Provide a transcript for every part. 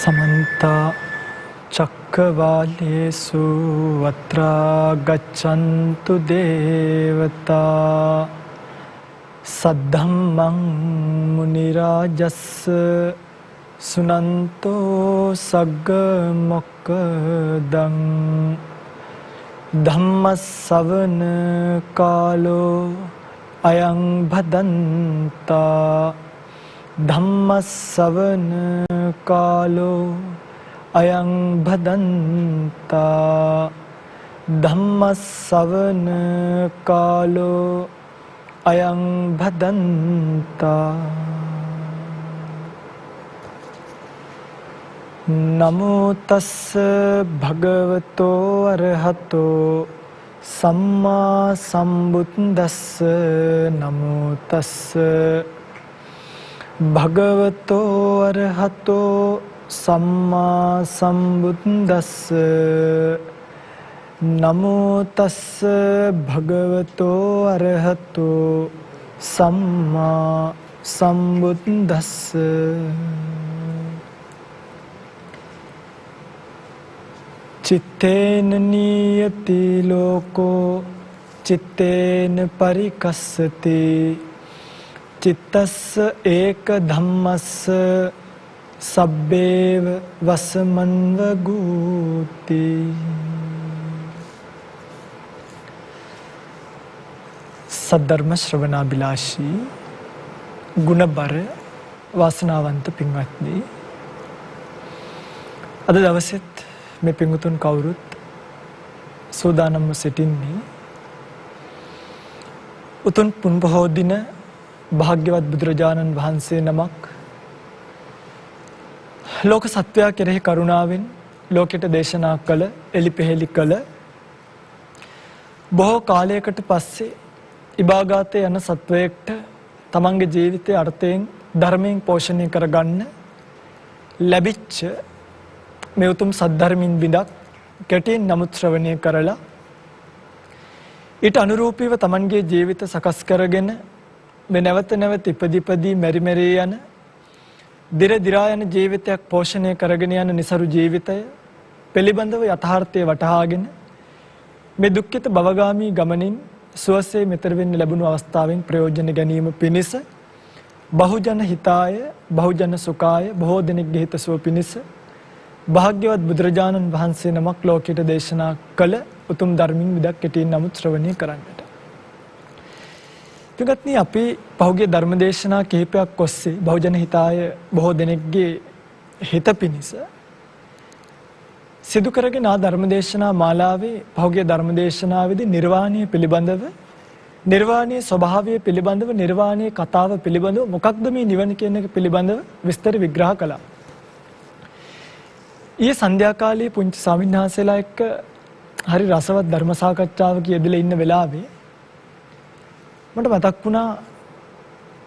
समन्ता चक्रवालेषु अत्रा गच्छन्तु देवता सद्धम्मं मुनिराजस्य सुनन्तो सग्गमोक्खदं धम्मश्रवण कालो अयं भदन्ता धम्मश्रवण कालो अयं भदन्ता धम्मश्रवण कालो अयं भदन्ता नमो तस्स भगवतो अरहतो सम्मा सम्बुद्दस्स नमो तस्स भगवतो अरहतो सम्मा सम्बुद्दस्स नमो तस्स भगवतो अरहतो सम्मा सम्बुद्दस्स चित्तेन नीयति लोको चित्तेन परिकस्सति चित्तस्य एक धम्मस्य सब्बेव वसमन्वगूति सद्धर्म श्रवणाभिलाषी गुणबर वासनावंत පින්වත්නි අද දවසෙත් මේ පින්වතුන් කවුරුත් සෝදානම්ව සිටින්නේ උතුම් පුන් පොහෝ දින භාග්‍යවත් බුදුරජාණන් වහන්සේ නමක් ලෝක සත්වයා කෙරෙහි කරුණාවෙන් ලෝකෙට දේශනා කළ එලිපෙහෙලි කළ බොහෝ කාලයකට පස්සේ ඉබාගාතේ යන සත්වයෙක්ට තමන්ගේ ජීවිතයේ අර්ථයෙන් ධර්මයෙන් පෝෂණය කරගන්න ලැබිච්ච මේ උතුම් සද්ධර්මින් බිඳක් කැටියෙන් නමුත් ශ්‍රවණය කරලා ඊට අනුරූපීව තමන්ගේ ජීවිත සකස් කරගෙන මේ නැවත නැවත ඉපදිපදී මෙරි මෙරි යන දිර දිරා යන ජීවිතයක් පෝෂණය කරගෙන යන નિසරු ජීවිතය පිළිබඳව යථාර්ථය වටහාගෙන මේ දුක්ඛිත භවගාමී ගමනින් සුවසේ මෙතර වෙන්න ලැබුණු අවස්ථාවෙන් ප්‍රයෝජන ගැනීම පිණිස බහුජන හිතාය බහුජන සුඛාය බොහෝ දෙනෙක්ගේ හිතසුව පිණිස භාග්‍යවත් බුදුරජාණන් වහන්සේ නමක් ලෝකයට දේශනා කළ උතුම් ධර්මින් විදක් කෙටියෙන් නමුත් ශ්‍රවණය කරන්නට. පිටුගත්නි අපි පහුගිය ධර්ම දේශනා කිහිපයක් ඔස්සේ බහුජන හිතාය බොහෝ දෙනෙක්ගේ හිත පිණිස සිදු කරගෙන ආ ධර්ම දේශනා මාලාවේ පහුගිය ධර්ම දේශනාවේදී නිර්වාණය පිළිබඳව නිර්වාණයේ ස්වභාවය පිළිබඳව නිර්වාණයේ කතාව පිළිබඳව මොකක්ද මේ නිවන කියන එක පිළිබඳව විස්තර විග්‍රහ කළා. ඊයේ සන්ධ්‍යා කාලයේ පුංචි ස්වාමීන් වහන්සේලා එක්ක හරි රසවත් ධර්ම සාකච්ඡාවක යෙදලා ඉන්න වෙලාවේ මට මතක් වුණා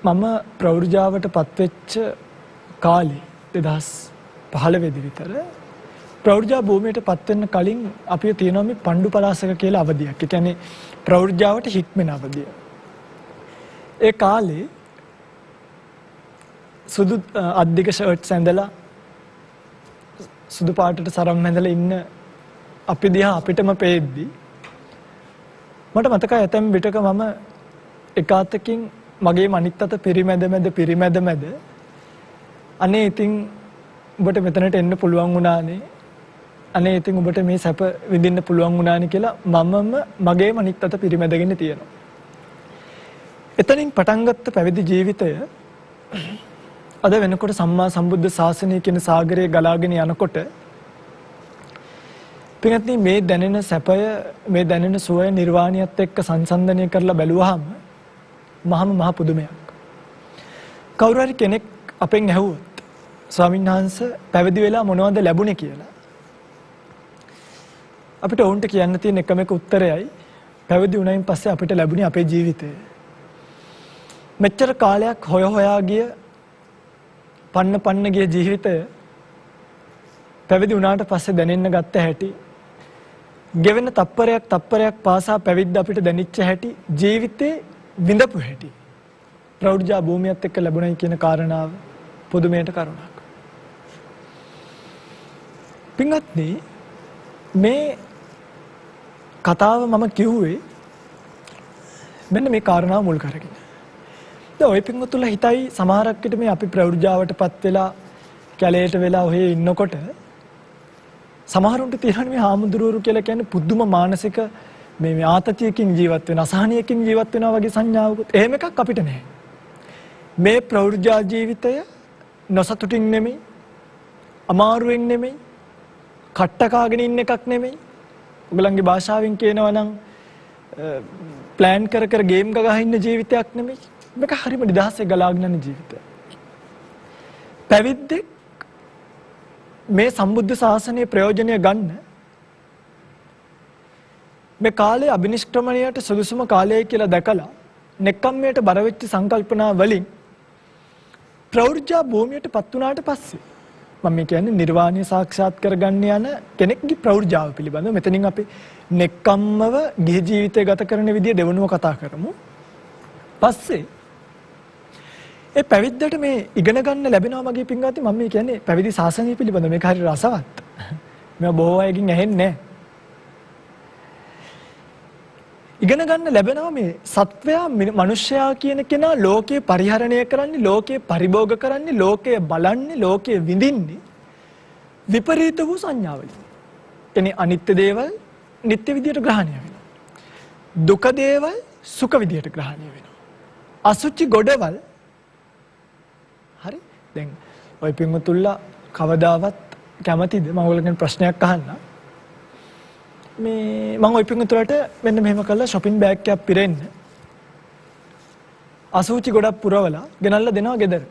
මම ප්‍රවෘජාවටපත් වෙච්ච කාලේ 2015 දී විතර ප්‍රවෘජා භූමියටපත් වෙන්න කලින් අපිව තියෙනවා මේ පණ්ඩු පලාසක කියලා අවධියක්. ඒ කියන්නේ ප්‍රවෘජාවට හික්මෙන අවධිය. ඒ කාලේ සුදු අද්දික ෂර්ට්ස් ඇඳලා සුදු පාටට සරම් ඇඳලා ඉන්න අපි දිහා අපිටම පේද්දි මට මතකයි ඇතැම් විටක මම එකාතකින් මගේ අනිත් අත පිරිමැද අනේ ඉතින් ඔබට මෙතනට එන්න පුළුවන් වුණානේ අනේ ඉතින් ඔබට මේ සැප විඳින්න පුළුවන් වුණානේ කියලා මමම මගේ අනිත් අත පිරිමැදගෙන තියෙනවා. එතනින් පටන් ගත්ත පැවිදි ජීවිතය අද වෙනකොට සම්මා සම්බුද්ධ ශාසනය කියන සාගරයේ ගලාගෙන යනකොට පින්වත්නි මේ දැනෙන සැපය මේ දැනෙන සුවය නිර්වාණියත් එක්ක සංසන්දනය කරලා බැලුවාම මහ පුදුමයක්. කවුරු හරි කෙනෙක් අපෙන් ඇහුවොත් ස්වාමීන් වහන්සේ පැවිදි වෙලා මොනවද ලැබුණේ කියලා අපිට වුන්ට කියන්න තියෙන එකම එක උත්තරයයි පැවිදි වුණයින් පස්සේ අපිට ලැබුණේ අපේ ජීවිතය. මෙච්චර කාලයක් හොයා ගිය පන්න ගිය ජීවිතය පැවිදි වුණාට පස්සේ දැනෙන්න ගත්ත හැටි ගෙවෙන තප්පරයක් පාසා පැවිද්ද අපිට දැනෙච්ච හැටි ජීවිතේ විඳපු හැටි ප්‍රෞಢජා භූමියත් එක්ක ලැබුණයි කියන කාරණාව පුදුමයට කරුණක්. පින්වත්නි මේ කතාව මම කිව්වේ මෙන්න මේ කාරණාව මුල් කරගෙන. දැන් ඔය පින්වත්තුලා හිතයි සමහරක් විට මේ අපි ප්‍රවෘජාවටපත් වෙලා කැලේට වෙලා ඔහේ ඉන්නකොට සමහරුන්ට තියෙනවා මේ හාමුදුරුවරු කියලා කියන්නේ පුදුම මානසික මේ ආතතියකින් ජීවත් වෙන අසහනයකින් ජීවත් වෙනවා වගේ සංඥාවකුත් එහෙම එකක් අපිට නැහැ. මේ ප්‍රවෘජා ජීවිතය නොසතුටින් නෙමෙයි අමාරුවෙන් නෙමෙයි කට්ටකාගෙන ඉන්න එකක් නෙමෙයි. ඔයගලන්ගේ භාෂාවෙන් කියනවා නම් ප්ලෑන් කර කර ගේම් ගහ ඉන්න ජීවිතයක් නෙමෙයි. මේක හරිම නිදහසේ ගලාගෙන යන ජීවිතයක්. පැවිද්දෙක් මේ සම්බුද්ධ ශාසනයේ ප්‍රයෝජනය ගන්න මේ කාලේ අබිනිෂ්ක්‍රමණයට සුදුසුම කාලයයි කියලා දැකලා නෙක්ඛම්මයට බර වෙච්ච සංකල්පනා වලින් ප්‍රවෘජා භූමියටපත් වුණාට පස්සේ මම කියන්නේ නිර්වාණය සාක්ෂාත් කරගන්න යන කෙනෙක්ගේ ප්‍රවෘජාව පිළිබඳව මෙතනින් අපි නෙක්ඛම්මව ගිහි ජීවිතය ගත කරන විදිය දෙවනුව කතා කරමු. පස්සේ ඒ පැවිද්දට මේ ඉගෙන ගන්න ලැබෙනවා මගේ පින්වත්නි මම කියන්නේ පැවිදි ශාසනය පිළිබඳව මේක හරි රසවත්. මේවා බොහෝ අයකින් ඇහෙන්නේ නැහැ. ඉගෙන ගන්න ලැබෙනවා මේ සත්වයා මිනිසයා කියන කෙනා ලෝකේ පරිහරණය කරන්නේ ලෝකේ පරිභෝග කරන්නේ ලෝකය බලන්නේ ලෝකය විඳින්නේ විපරීත වූ සංඥාවලින්. එනේ අනිත්‍ය දේවල් නිට්ටය විදියට ග්‍රහණය වෙනවා. දුක දේවල් සුඛ විදියට ග්‍රහණය වෙනවා. අසුචි ගොඩවල් හරි දැන් ඔය පින්වතුන්ලා කවදාවත් කැමතිද මම ඔයගොල්ලන්ගෙන් ප්‍රශ්නයක් අහන්න මේ මම ඔය පින්වතුන්ට මෙන්න මෙහෙම කළා shopping bag එකක් පිරෙන්න අසුචි ගොඩක් පුරවලා ගෙනල්ලා දෙනවා ගෙදර.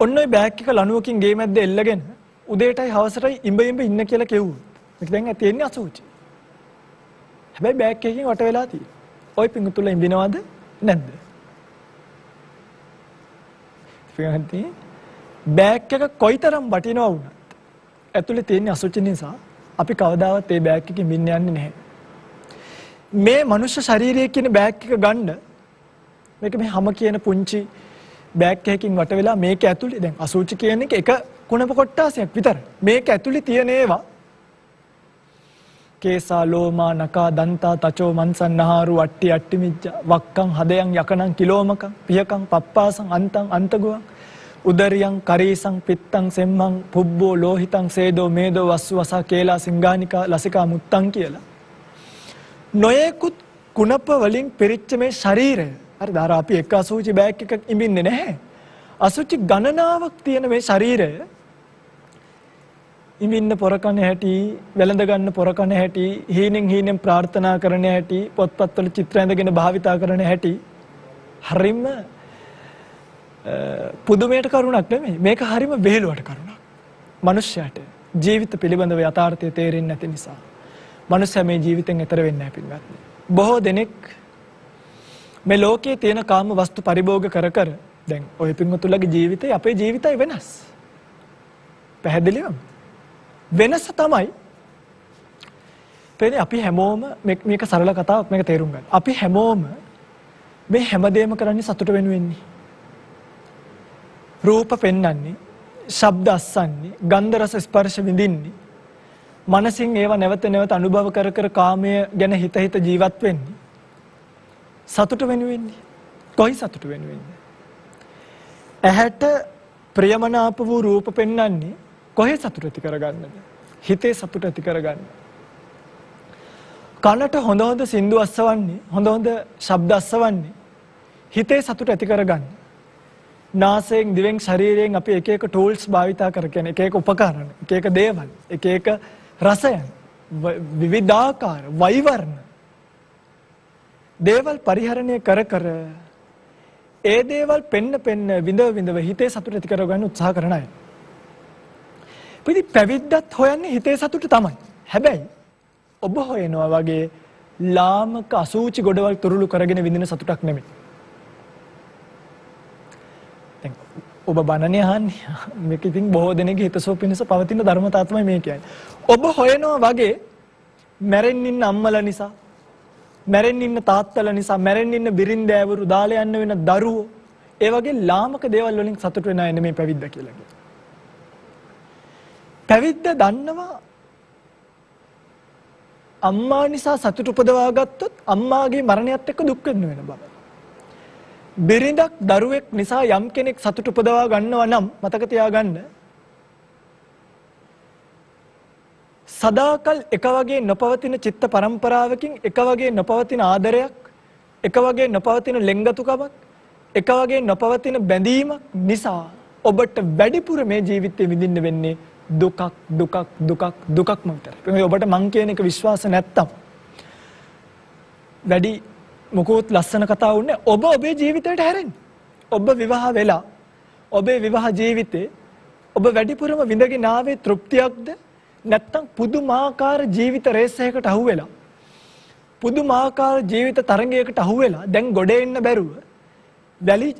ඔන්න ඔය බෑග් එක ලණුවකින් ගේ මැද්ද එල්ලගෙන උදේටයි හවසටයි ඉඹ ඉන්න කියලා කිව්වොත් මේක දැන් තියෙන්නේ අසුචි. හැබැයි බෑග් එකකින් වට වෙලා තියෙනවා. ඔය පින්වතුන්ලා ඉඹිනවද නැද්ද? බෑග් එක කොයිතරම් වටිනවා වුණත් ඇතුලේ තියෙන අසුචි නිසා අපි කවදාවත් ඒ බෑග් එකකින් මින්න යන්නේ නැහැ. මේ මනුෂ්‍ය ශරීරයේ කියන බෑග් එක ගන්න මේක මේ හැම කියන පුංචි බෑග් එකකින් වට වෙලා මේක ඇතුලේ දැන් අසුචි කියන එක කුණප කොට්ටාසයක් විතර. මේක ඇතුලේ තියෙන ඒවා කේසා ලෝමා නකා දන්තා තචෝ මන්සන්නහාරු අට්ටි අට්ටි මිච්ඡා වක්කං හදයන් යකනං කිලෝමකං පියකං පප්පාසං අන්තං අන්තගුවං උදරියං කරීසං පිත්තං සෙම්මං පුබ්බෝ ලෝහිතං සේදෝ මේදෝ වස්සු වසා කේලා සිංගානිකා ලසිකා මුත්තං කියලා නොයෙකුත් කුණප වලින් පිරිච්ච මේ ශරීරය හරිද අර අපි එක අසුචි බෑග් එකක් ඉඹින්නේ නැහැ අසුචි ගණනාවක් තියෙන මේ ශරීරය ඉමින්න පොරකන හැටි වැළඳ ගන්න පොරකන හැටි හීනෙන් ප්‍රාර්ථනා කරන හැටි පොත්පත්වල චිත්‍ර ඇඳගෙන භාවිතා කරන හැටි හරිම පුදුමයට කරුණක් නෙමෙයි මේක හරිම වේලුවට කරුණක් මිනිස්යාට ජීවිත පිළිබඳව යථාර්ථය තේරෙන්නේ නැති නිසා මිනිස්යා මේ ජීවිතෙන් එතර වෙන්නේ නැහැ පින්වත්නි බොහෝ දෙනෙක් මේ ලෝකයේ තියෙන කාම වස්තු පරිභෝග කර කර දැන් ඔය පින්වතුන්ලගේ ජීවිතය අපේ ජීවිතය වෙනස් පැහැදිලිවම වෙනස තමයි පෙන්නේ අපි හැමෝම මේක සරල කතාවක් මේක තේරුම් ගන්න. අපි හැමෝම මේ හැමදේම කරන්නේ සතුට වෙනුවෙන්නේ. රූප පෙන්වන්නේ, ශබ්ද අස්සන්නේ, ගන්ධ රස ස්පර්ශ විඳින්නේ. මනසින් ඒවා නැවත නැවත අනුභව කර කර කාමය ගැන හිත ජීවත් වෙන්නේ. සතුට වෙනුවෙන්නේ. කොයි සතුට වෙනුවෙන්නේ? ඇහැට ප්‍රියමනාප වූ රූප පෙන්වන්නේ කොහේ සතුට ඇති කරගන්නද? හිතේ සතුට ඇති කරගන්න. කනට හොඳ හොඳ සින්දු අස්සවන්නේ, හොඳ හොඳ ශබ්ද අස්සවන්නේ හිතේ සතුට ඇති කරගන්න. නාසයෙන් දිවෙන් ශරීරයෙන් අපි එක එක ටූල්ස් භාවිතා කරගෙන එක එක උපකරණ, එක එක දේවල්, එක එක රසයන්, විවිධාකාර වෛවර්ණ දේවල් පරිහරණය කර කර ඒ දේවල් පෙන්න විඳව හිතේ සතුට ඇති කරගන්න උත්සාහ කරන අය. පිටි පැවිද්දත් හොයන්නේ හිතේ සතුට තමයි. හැබැයි ඔබ හොයනවා වගේ ලාමක අසූචි ගොඩවල් තුරුළු කරගෙන විඳින සතුටක් නෙමෙයි. දැන් ඔබ බණනේ අහන්නේ මේක ඉතින් බොහෝ දෙනෙක්ගේ හිතසුව පිණිස පවතින ධර්මතාව තමයි මේ කියන්නේ. ඔබ හොයනවා වගේ මැරෙන්න ඉන්න අම්මලා නිසා, මැරෙන්න ඉන්න තාත්තලා නිසා, මැරෙන්න ඉන්න බිරින්දෑවරු දාලා යන්න වෙන දරුවෝ, ඒ වගේ ලාමක දේවල් වලින් සතුට වෙන අය නෙමෙයි පැවිද්ද කියලා කියන්නේ. පැවිද්ද දන්නවා අම්මා නිසා සතුට උපදවා ගත්තොත් අම්මාගේ මරණයත් එක්ක දුක් වෙන්න වෙන බව. බිරිඳක් දරුවෙක් නිසා යම් කෙනෙක් සතුට උපදවා ගන්නවා නම් මතක තියාගන්න සදාකල් එක වගේ නොපවතින චිත්ත පරම්පරාවකින් එක වගේ නොපවතින ආදරයක් එක වගේ නොපවතින ලෙන්ගතුකමක් එක වගේ නොපවතින බැඳීමක් නිසා ඔබට වැඩිපුර මේ ජීවිතේ විඳින්න වෙන්නේ දුකක් දුකක් දුකක් දුකක්ම විතරයි. ඔබට මං කියන එක විශ්වාස නැත්තම් වැඩි මොකොත් ලස්සන කතා වුණේ ඔබ ඔබේ ජීවිතයට හැරෙන්න. ඔබ විවාහ වෙලා ඔබේ විවාහ ජීවිතේ ඔබ වැඩිපුරම විඳගෙන ආවේ තෘප්තියක්ද නැත්තම් පුදුමාකාර ජීවිත රේසයකට අහු වෙලා පුදුමාකාර ජීවිත තරංගයකට අහු වෙලා දැන් ගොඩේ ඉන්න බැරුව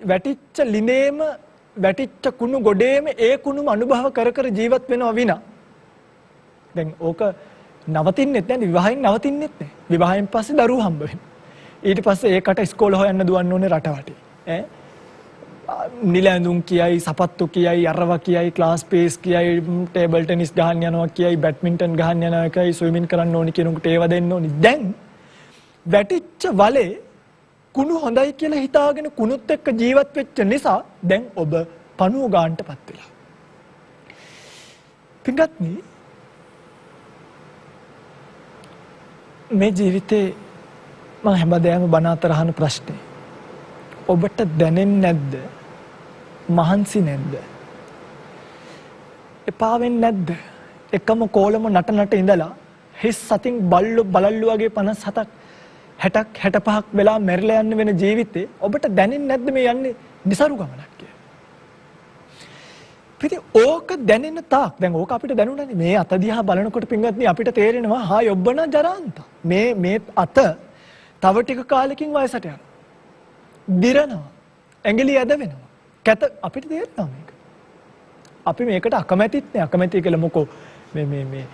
වැටිච්ච ලිනේම වැටිච්ච කුණු ගොඩේම ඒ කුණුම අනුභව කර කර ජීවත් වෙනවා විනා දැන් ඕක නවතින්නෙත් නැහැ විවාහයෙන් නවතින්නෙත් නැහැ විවාහයෙන් පස්සේ දරුවෝ හම්බ වෙනවා ඊට පස්සේ ඒකට ඉස්කෝල හොයන්න දුවන්න ඕනේ රට වටේ ඈ නිලැඳුම් කියයි සපත්තු කියයි අරව කියයි ක්ලාස් පේස් කියයි ටේබල් ටෙනිස් ගහන්න යනවා කියයි බැඩ්මින්ටන් ගහන්න යනවා කියයි ස්විමින් කරන්න ඕනි කෙනෙකුට ඒව දෙන්න ඕනි දැන් වැටිච්ච වලේ කුණු හොඳයි කියලා හිතාගෙන කුණුත් එක්ක ජීවත් වෙච්ච නිසා දැන් ඔබ පණුව ගන්නටපත් වෙලා. පින්වත්නි මේ ජීවිතේ මම හැමදාම බණ අතර අහන ප්‍රශ්නේ ඔබට දැනෙන්නේ නැද්ද? මහන්සි නැද්ද? එපා වෙන්නේ නැද්ද? එකම කෝලම නට ඉඳලා හිස් සතින් බලල්ලු වගේ 57ක් 60ක් 65ක් වෙලා මැරිලා යන්න වෙන ජීවිතේ ඔබට දැනෙන්නේ නැද්ද මේ යන්නේ નિසරු ගමනක් කියලා? ඉතින් ඕක දැනෙන තාක් දැන් ඕක අපිට දැනුණානේ මේ අත දිහා බලනකොට පින්වත්නි අපිට තේරෙනවා හා යොබ්බන ජරාන්ත මේ අත තව ටික කාලෙකින් වයසට යනවා. දිරනවා. ඇඟිලි ඇද වෙනවා. කැත අපිට තේරෙනවා මේක. අපි මේකට අකමැතිත් නෑ. අකමැති කියලා මොකෝ මේ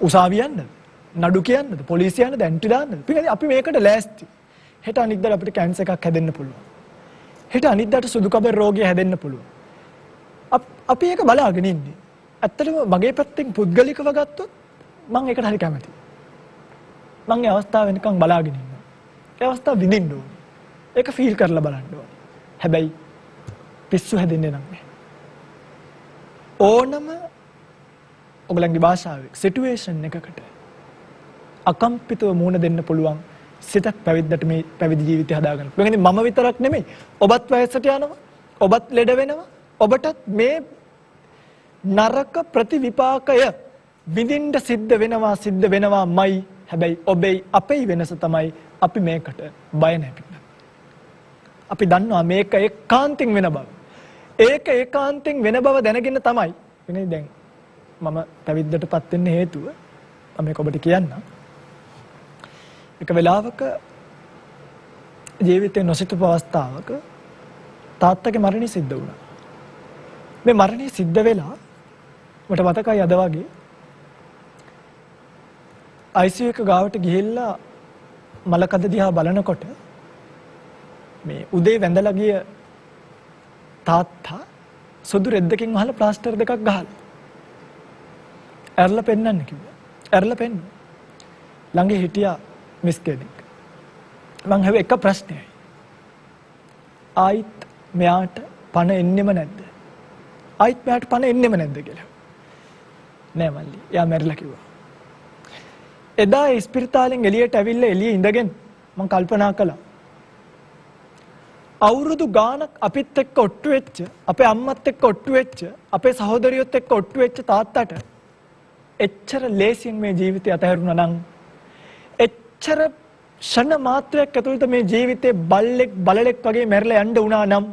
උසාවිය යන්නද? නඩු කියන්නද? පොලිසිය යන්නද? ඇන්ටි දාන්නද? පිටින් අපි මේකට ලෑස්ති. හෙට අනිද්දාට අපිට කැන්සර් එකක් හැදෙන්න පුළුවන්. හෙට අනිද්දාට සුදු කබර රෝගය හැදෙන්න පුළුවන්. අපි ඒක බලාගෙන ඉන්නේ. ඇත්තටම මගේ පැත්තෙන් පුද්ගලිකව ගත්තොත් මම ඒකට හරි කැමතියි. මම ඒ අවස්ථාව වෙනකන් බලාගෙන ඉන්නවා. ඒ අවස්ථාව විඳින්න ඕනේ. ඒක ෆීල් කරලා බලන්න ඕනේ. හැබැයි පිස්සු හැදෙන්නේ නැහැ. ඕනම ඔයගලගේ භාෂාවේ සිටුේෂන් එකකට අකම්පිතව මුහුණ දෙන්න පුළුවන් සිතක් පැවිද්දට මේ පැවිදි ජීවිතය හදාගන්න. ඒ කියන්නේ මම විතරක් නෙමෙයි. ඔබත් වයසට යනවා. ඔබත් ලෙඩ වෙනවා. ඔබටත් මේ නරක ප්‍රතිවිපාකය විඳින්න සිද්ධ වෙනවාමයි. හැබැයි ඔබේ අපේ වෙනස තමයි අපි මේකට බය නැහැ. අපි දන්නවා මේක ඒකාන්තයෙන් වෙන බව. ඒක ඒකාන්තයෙන් වෙන බව දැනගෙන තමයි වෙන්නේ දැන් මම පැවිද්දටපත් වෙන්න හේතුව මම මේක ඔබට කියන්නම්. එක වෙලාවක ජීවිතේ නොසිතපු අවස්ථාවක තාත්තගේ මරණය සිද්ධ වුණා. මේ මරණය සිද්ධ වෙලා මට මතකයි අද වගේ ICU එක ගාවට ගිහිල්ලා මලකඳ දිහා බලනකොට මේ උදේ වැඳලා ගිය තාත්තා සුදු රෙද්දකින් වහලා ප්ලාස්ටර් දෙකක් ගහලා ඇරලා පෙන්නන්න කිව්වා. ඇරලා පෙන්න. ළඟ හිටියා මිස් කෙනෙක්. මං හැව එක ප්‍රශ්නයයි. ආයිත් මෙයාට පණ එන්නෙම නැද්ද? ආයිත් මෙයාට පණ එන්නෙම නැද්ද කියලා. නෑ මල්ලි. එයා මැරිලා කිව්වා. එදා ඉස්පිරිතාලෙන් එළියට ඇවිල්ලා එළියේ ඉඳගෙන මං කල්පනා කළා. අවුරුදු ගානක් අපිත් එක්ක ඔට්ටු වෙච්ච අපේ අම්මත් එක්ක ඔට්ටු වෙච්ච අපේ සහෝදරියොත් එක්ක ඔට්ටු වෙච්ච තාත්තට එච්චර ලේසියෙන් මේ ජීවිතය අතහැරුණා නම් එච්චර ෂණ මාත්‍රයක් ඇතුළත මේ ජීවිතේ බලලෙක් වගේ මැරිලා යන්න වුණා නම්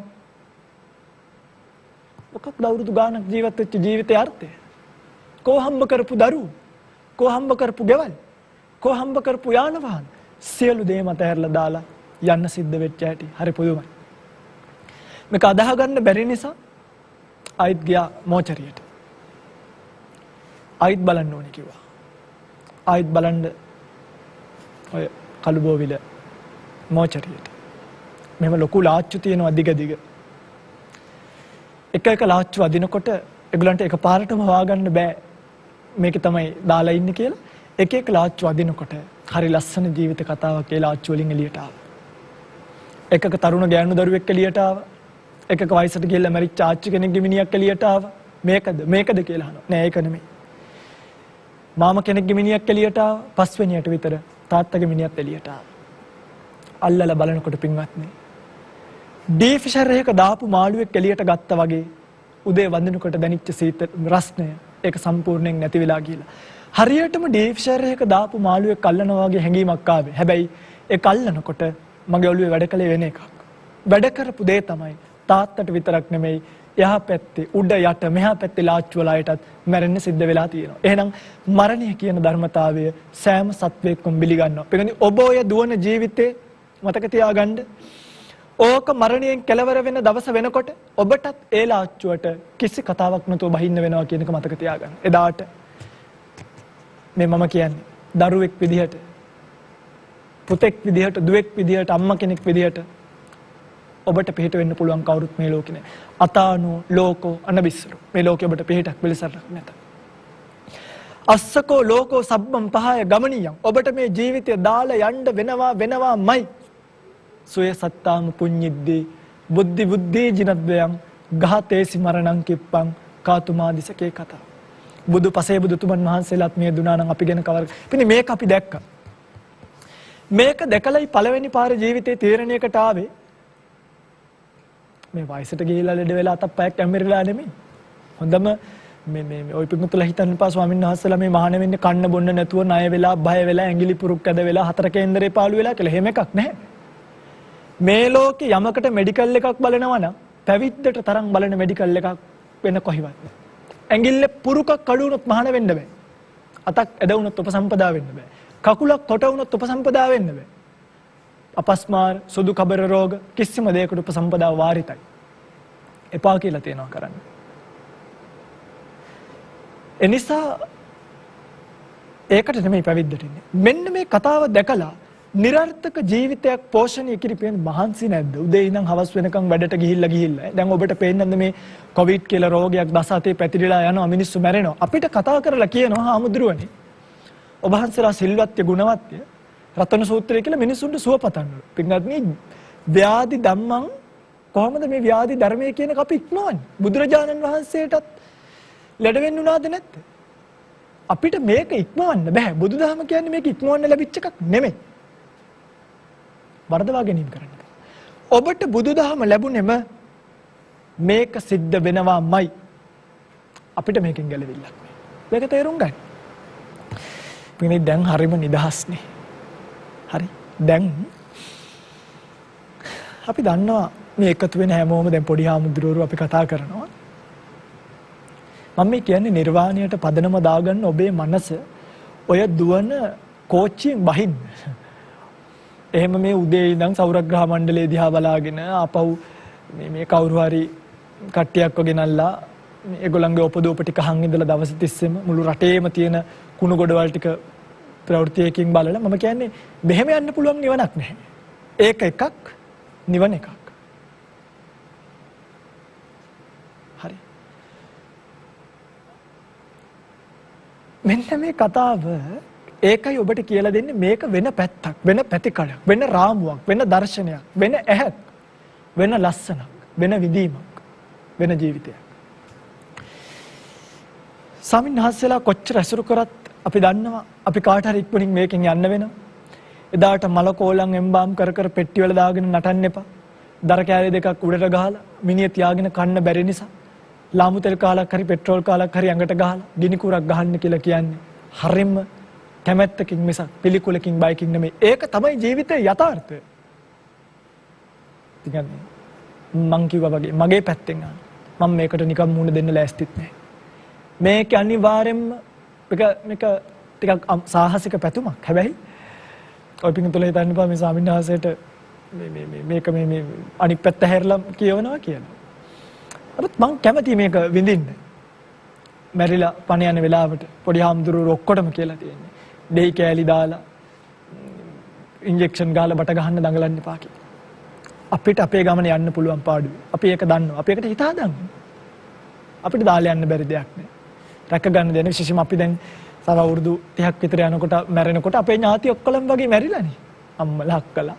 මොකක්ද අවුරුදු ගානක් ජීවත් වෙච්ච ජීවිතේ අර්ථය? කෝ හම්බ කරපු දරුවෝ, කෝ හම්බ කරපු ගෙවල්, කෝ හම්බ කරපු යාන වාහන සියලු දේම අතහැරලා දාලා යන්න සිද්ධ වෙච්ච හැටි හරි පුදුමයි. මේක අදාහ ගන්න බැරි නිසා ආයිත් ගියා මෝචරියට. ආයිත් බලන්න ඕනේ කිව්වා. ආයිත් බලන්න ඔය කළුබෝවිල මෝචරියට. මෙහෙම ලොකු ලාච්චු තියෙනවා දිග. එක ලාච්චු අදිනකොට ඒගොල්ලන්ට එකපාරටම හොයාගන්න බෑ මේක තමයි දාලා ඉන්නේ කියලා එක එක ලාච්චු අදිනකොට හරි ලස්සන ජීවිත කතාවක් ඒ ලාච්චු වලින් එළියට ආවා. එකක තරුණ ගෑනු දරුවෙක් එළියට ආවා. එකක වයසට ගිහිල්ලා මැරිච්ච ආච්චි කෙනෙක්ගේ මිනිහක් එළියට ආවා. මේකද කියලා අහනවා. නෑ ඒක නෙමෙයි. මාම කෙනෙක්ගේ මිනිහක් එළියට ආවා. පස්වෙනියට විතර තාත්තගේ මිනිහත් එළියට ආවා. අල්ලලා බලනකොට පින්වත්නි ඩී ෆිෂර් එකක දාපු මාළුවෙක් එළියට ගත්තා වගේ උදේ වඳිනකොට දැනිච්ච සීත රස්නය ඒක සම්පූර්ණයෙන් නැති වෙලා ගිහලා. හරියටම ඩී ෆිෂර් එකක දාපු මාළුවෙක් අල්ලනවා වගේ හැඟීමක් ආවේ. හැබැයි ඒක අල්ලනකොට මගේ ඔළුවේ වැඩ කළේ වෙන එකක්. වැඩ කරපු දේ තමයි තාත්තට විතරක් නෙමෙයි එහා පැත්තේ උඩ යට මෙහා පැත්තේ ලාච්චු වල අයටත් මැරෙන්න සිද්ධ වෙලා තියෙනවා. එහෙනම් මරණය කියන ධර්මතාවය සෑම සත්වයකම පිළිගන්නවා. ඒ කියන්නේ ඔබ ඔය දුවන ජීවිතේ මතක තියාගන්න ඕක මරණයෙන් කෙලවර වෙන දවස වෙනකොට ඔබටත් ඒ ලාච්චුවට කිසි කතාවක් නැතුව බහින්න වෙනවා කියන එක මතක තියාගන්න. එදාට මේ මම කියන්නේ දරුවෙක් විදිහට පුතෙක් විදිහට දුවෙක් විදිහට අම්මා කෙනෙක් විදිහට ඔබට පිට වෙන්න පුළුවන් කවුරුත් මේ ලෝකේ නැහැ. අතානෝ ලෝකෝ අනබිස්සරු. මේ ලෝකෙ ඔබට පිටක් පිළිසරක් නැත. අස්සකෝ ලෝකෝ සබ්බම් පහය ගමනියම්. ඔබට මේ ජීවිතය දාලා යන්න වෙනවාමයි. සොය සත්තාම පුඤ්ඤිද්දී බුද්ධි ජිනද්වයන් ගහතේසි මරණං කිප්පං කාතුමාදිසකේ කතා. බුදු පසේ බුදුතුමන් වහන්සේලාත් මේ දුනා නම් අපි ගැන කවර. ඉතින් මේක අපි දැක්කා. මේක දැකලායි පළවෙනි පාරේ ජීවිතේ තීරණයකට ආවේ. මේ වයසට ගිහිල්ලා ලෙඩ වෙලා අතක් පයක් ඇම්මෙරිලා නෙමෙයි. හොඳම මේ ඔය පිටුතුලා හිතන්න එපා ස්වාමීන් වහන්සේලා මේ මහාන වෙන්නේ කන්න බොන්න නැතුව ණය වෙලා බය වෙලා ඇඟිලි පුරුක් ඇද වෙලා හතර කේන්දරේ පාළු වෙලා කියලා. එහෙම එකක් නැහැ. මේ ලෝකේ යමකට මෙඩිකල් එකක් බලනවා නම් පැවිද්දට තරම් බලන මෙඩිකල් එකක් වෙන කොහෙවත් නැහැ. ඇඟිල්ලේ පුරුකක් කඩු වුණොත් මහාන වෙන්න බෑ. අතක් ඇද වුණොත් උපසම්පදා වෙන්න බෑ. කකුලක් කොට වුණොත් උපසම්පදා වෙන්න බෑ. අපස්මාර සුදු කබර රෝග කිසිම දෙයකට උපසම්පදාව වාරිතයි. එපා කියලා තියනවා කරන්න. එනිසා ඒකට නෙමෙයි පැවිද්දට ඉන්නේ. මෙන්න මේ කතාව දැකලා නිර්ර්ථක ජීවිතයක් පෝෂණය කිරීමෙන් මහන්සි නැද්ද? උදේ ඉඳන් හවස වෙනකන් වැඩට ගිහිල්ලා දැන් ඔබට පේන්නේ නැද්ද මේ කොවිඩ් කියලා රෝගයක් දසතේ පැතිරිලා යනවා මිනිස්සු මැරෙනවා. අපිට කතා කරලා කියනවා හාමුදුරුවනේ. ඔබ වහන්සේලා සිල්වත්ය ගුණවත්ය රතන සූත්‍රය කියලා මිනිසුන්ට සුව පතන්නලු. පින්වත්නි ව්‍යාධි ධම්මං කොහොමද මේ ව්‍යාධි ධර්මයේ කියන එක අපි ඉක්මවන්නේ? බුදුරජාණන් වහන්සේටත් ලෙඩ වෙන්න උනාද නැත්ද? අපිට මේක ඉක්මවන්න බෑ. බුදුදහම කියන්නේ මේක ඉක්මවන්න ලැබිච්ච එකක් නෙමෙයි. වර්ධවා ගැනීම කරන්න. ඔබට බුදුදහම ලැබුණෙම මේක සිද්ධ වෙනවාමයි. අපිට මේකෙන් ගැලවිල්ලක් නෑ. මේක තේරුම් ගන්න. පිනේ දැන් හරිම නිදහස්නේ. හරි. දැන් අපි දන්නවා මේ එකතු වෙන හැමෝම දැන් පොඩි හාමුදුරුවෝ අපි කතා කරනවා. මම මේ කියන්නේ නිර්වාණයට පදනම දාගන්න ඔබේ මනස ඔය දුවන කෝච්චියෙන් බහින්න. එහෙම මේ උදේ ඉඳන් සෞරග්‍රහ මණ්ඩලයේ දිහා බලාගෙන ආපහු මේ කවුරු හරි කට්ටියක් ගෙනල්ලා ඒගොල්ලන්ගේ උපදූප ටික අහන් ඉඳලා දවස් 30ෙම මුළු රටේම තියෙන කුණු ගොඩවල් ටික ප්‍රවෘත්තියකින් බලලා මම කියන්නේ මෙහෙම යන්න පුළුවන් නිවනක් නැහැ. ඒක එකක් නිවන එකක්. හරි. මෙන්න මේ කතාව ඒකයි ඔබට කියලා දෙන්නේ මේක වෙන පැත්තක්, වෙන පැතිකඩක්, වෙන රාමුවක්, වෙන දර්ශනයක්, වෙන ඇහක්, වෙන ලස්සනක්, වෙන විදීමක්, වෙන ජීවිතයක්. ස්වාමීන් වහන්සේලා කොච්චර ඇසුරු කරත් අපි දන්නවා අපි කාට හරි ඉක්මනින් මේකෙන් යන්න වෙනවා. එදාට මලකෝලම් එම්බාම් කර කර පෙට්ටි වල දාගෙන නටන්න එපා. දර කෑලි දෙකක් උඩට ගහලා මිනිහ තියාගෙන කන්න බැරි නිසා ලාමු තෙල් කාලක් හරි පෙට්‍රෝල් කාලක් හරි ඇඟට ගහලා ගිනි කුරක් ගහන්න කියලා කියන්නේ හරිම කැමැත්තකින් මිසක් පිළිකුලකින් බයකින් නෙමෙයි. ඒක තමයි ජීවිතයේ යථාර්ථය. ඉතින් මං කිව්වා වගේ මගේ පැත්තෙන් මම මේකට නිකම් මුණ දෙන්න ලෑස්තිත් නැහැ. මේක අනිවාර්යෙන්ම මේක ටිකක් සාහසික පැතුමක්. හැබැයි ඔය පිටුතුලේ හිතන්න එපා මේ ස්වාමීන් වහන්සේට මේක මේ අනිත් පැත්ත හැරලා කියවනවා කියලා. අපිත් මං කැමති මේක විඳින්න. මැරිලා පණ යන වෙලාවට පොඩි හාමුදුරුවෝ ඔක්කොටම කියලා තියෙන්නේ. දෙයි කෑලි දාලා ඉන්ජෙක්ෂන් ගාලා බට ගහන්න දඟලන්න එපා කියලා. අපිට අපේ ගමන යන්න පුළුවන් පාඩුවේ. අපි ඒක දන්නවා. අපි ඒකට හිත හදන්නේ. අපිට දාලා යන්න බැරි දෙයක් නෑ. රැක ගන්න දෙන විශේෂයෙන්ම අපි දැන් තව අවුරුදු 30ක් විතර යනකොට මැරෙනකොට අපේ ඥාති ඔක්කොලම වගේ මැරිලානේ. අම්මලා අක්කලා.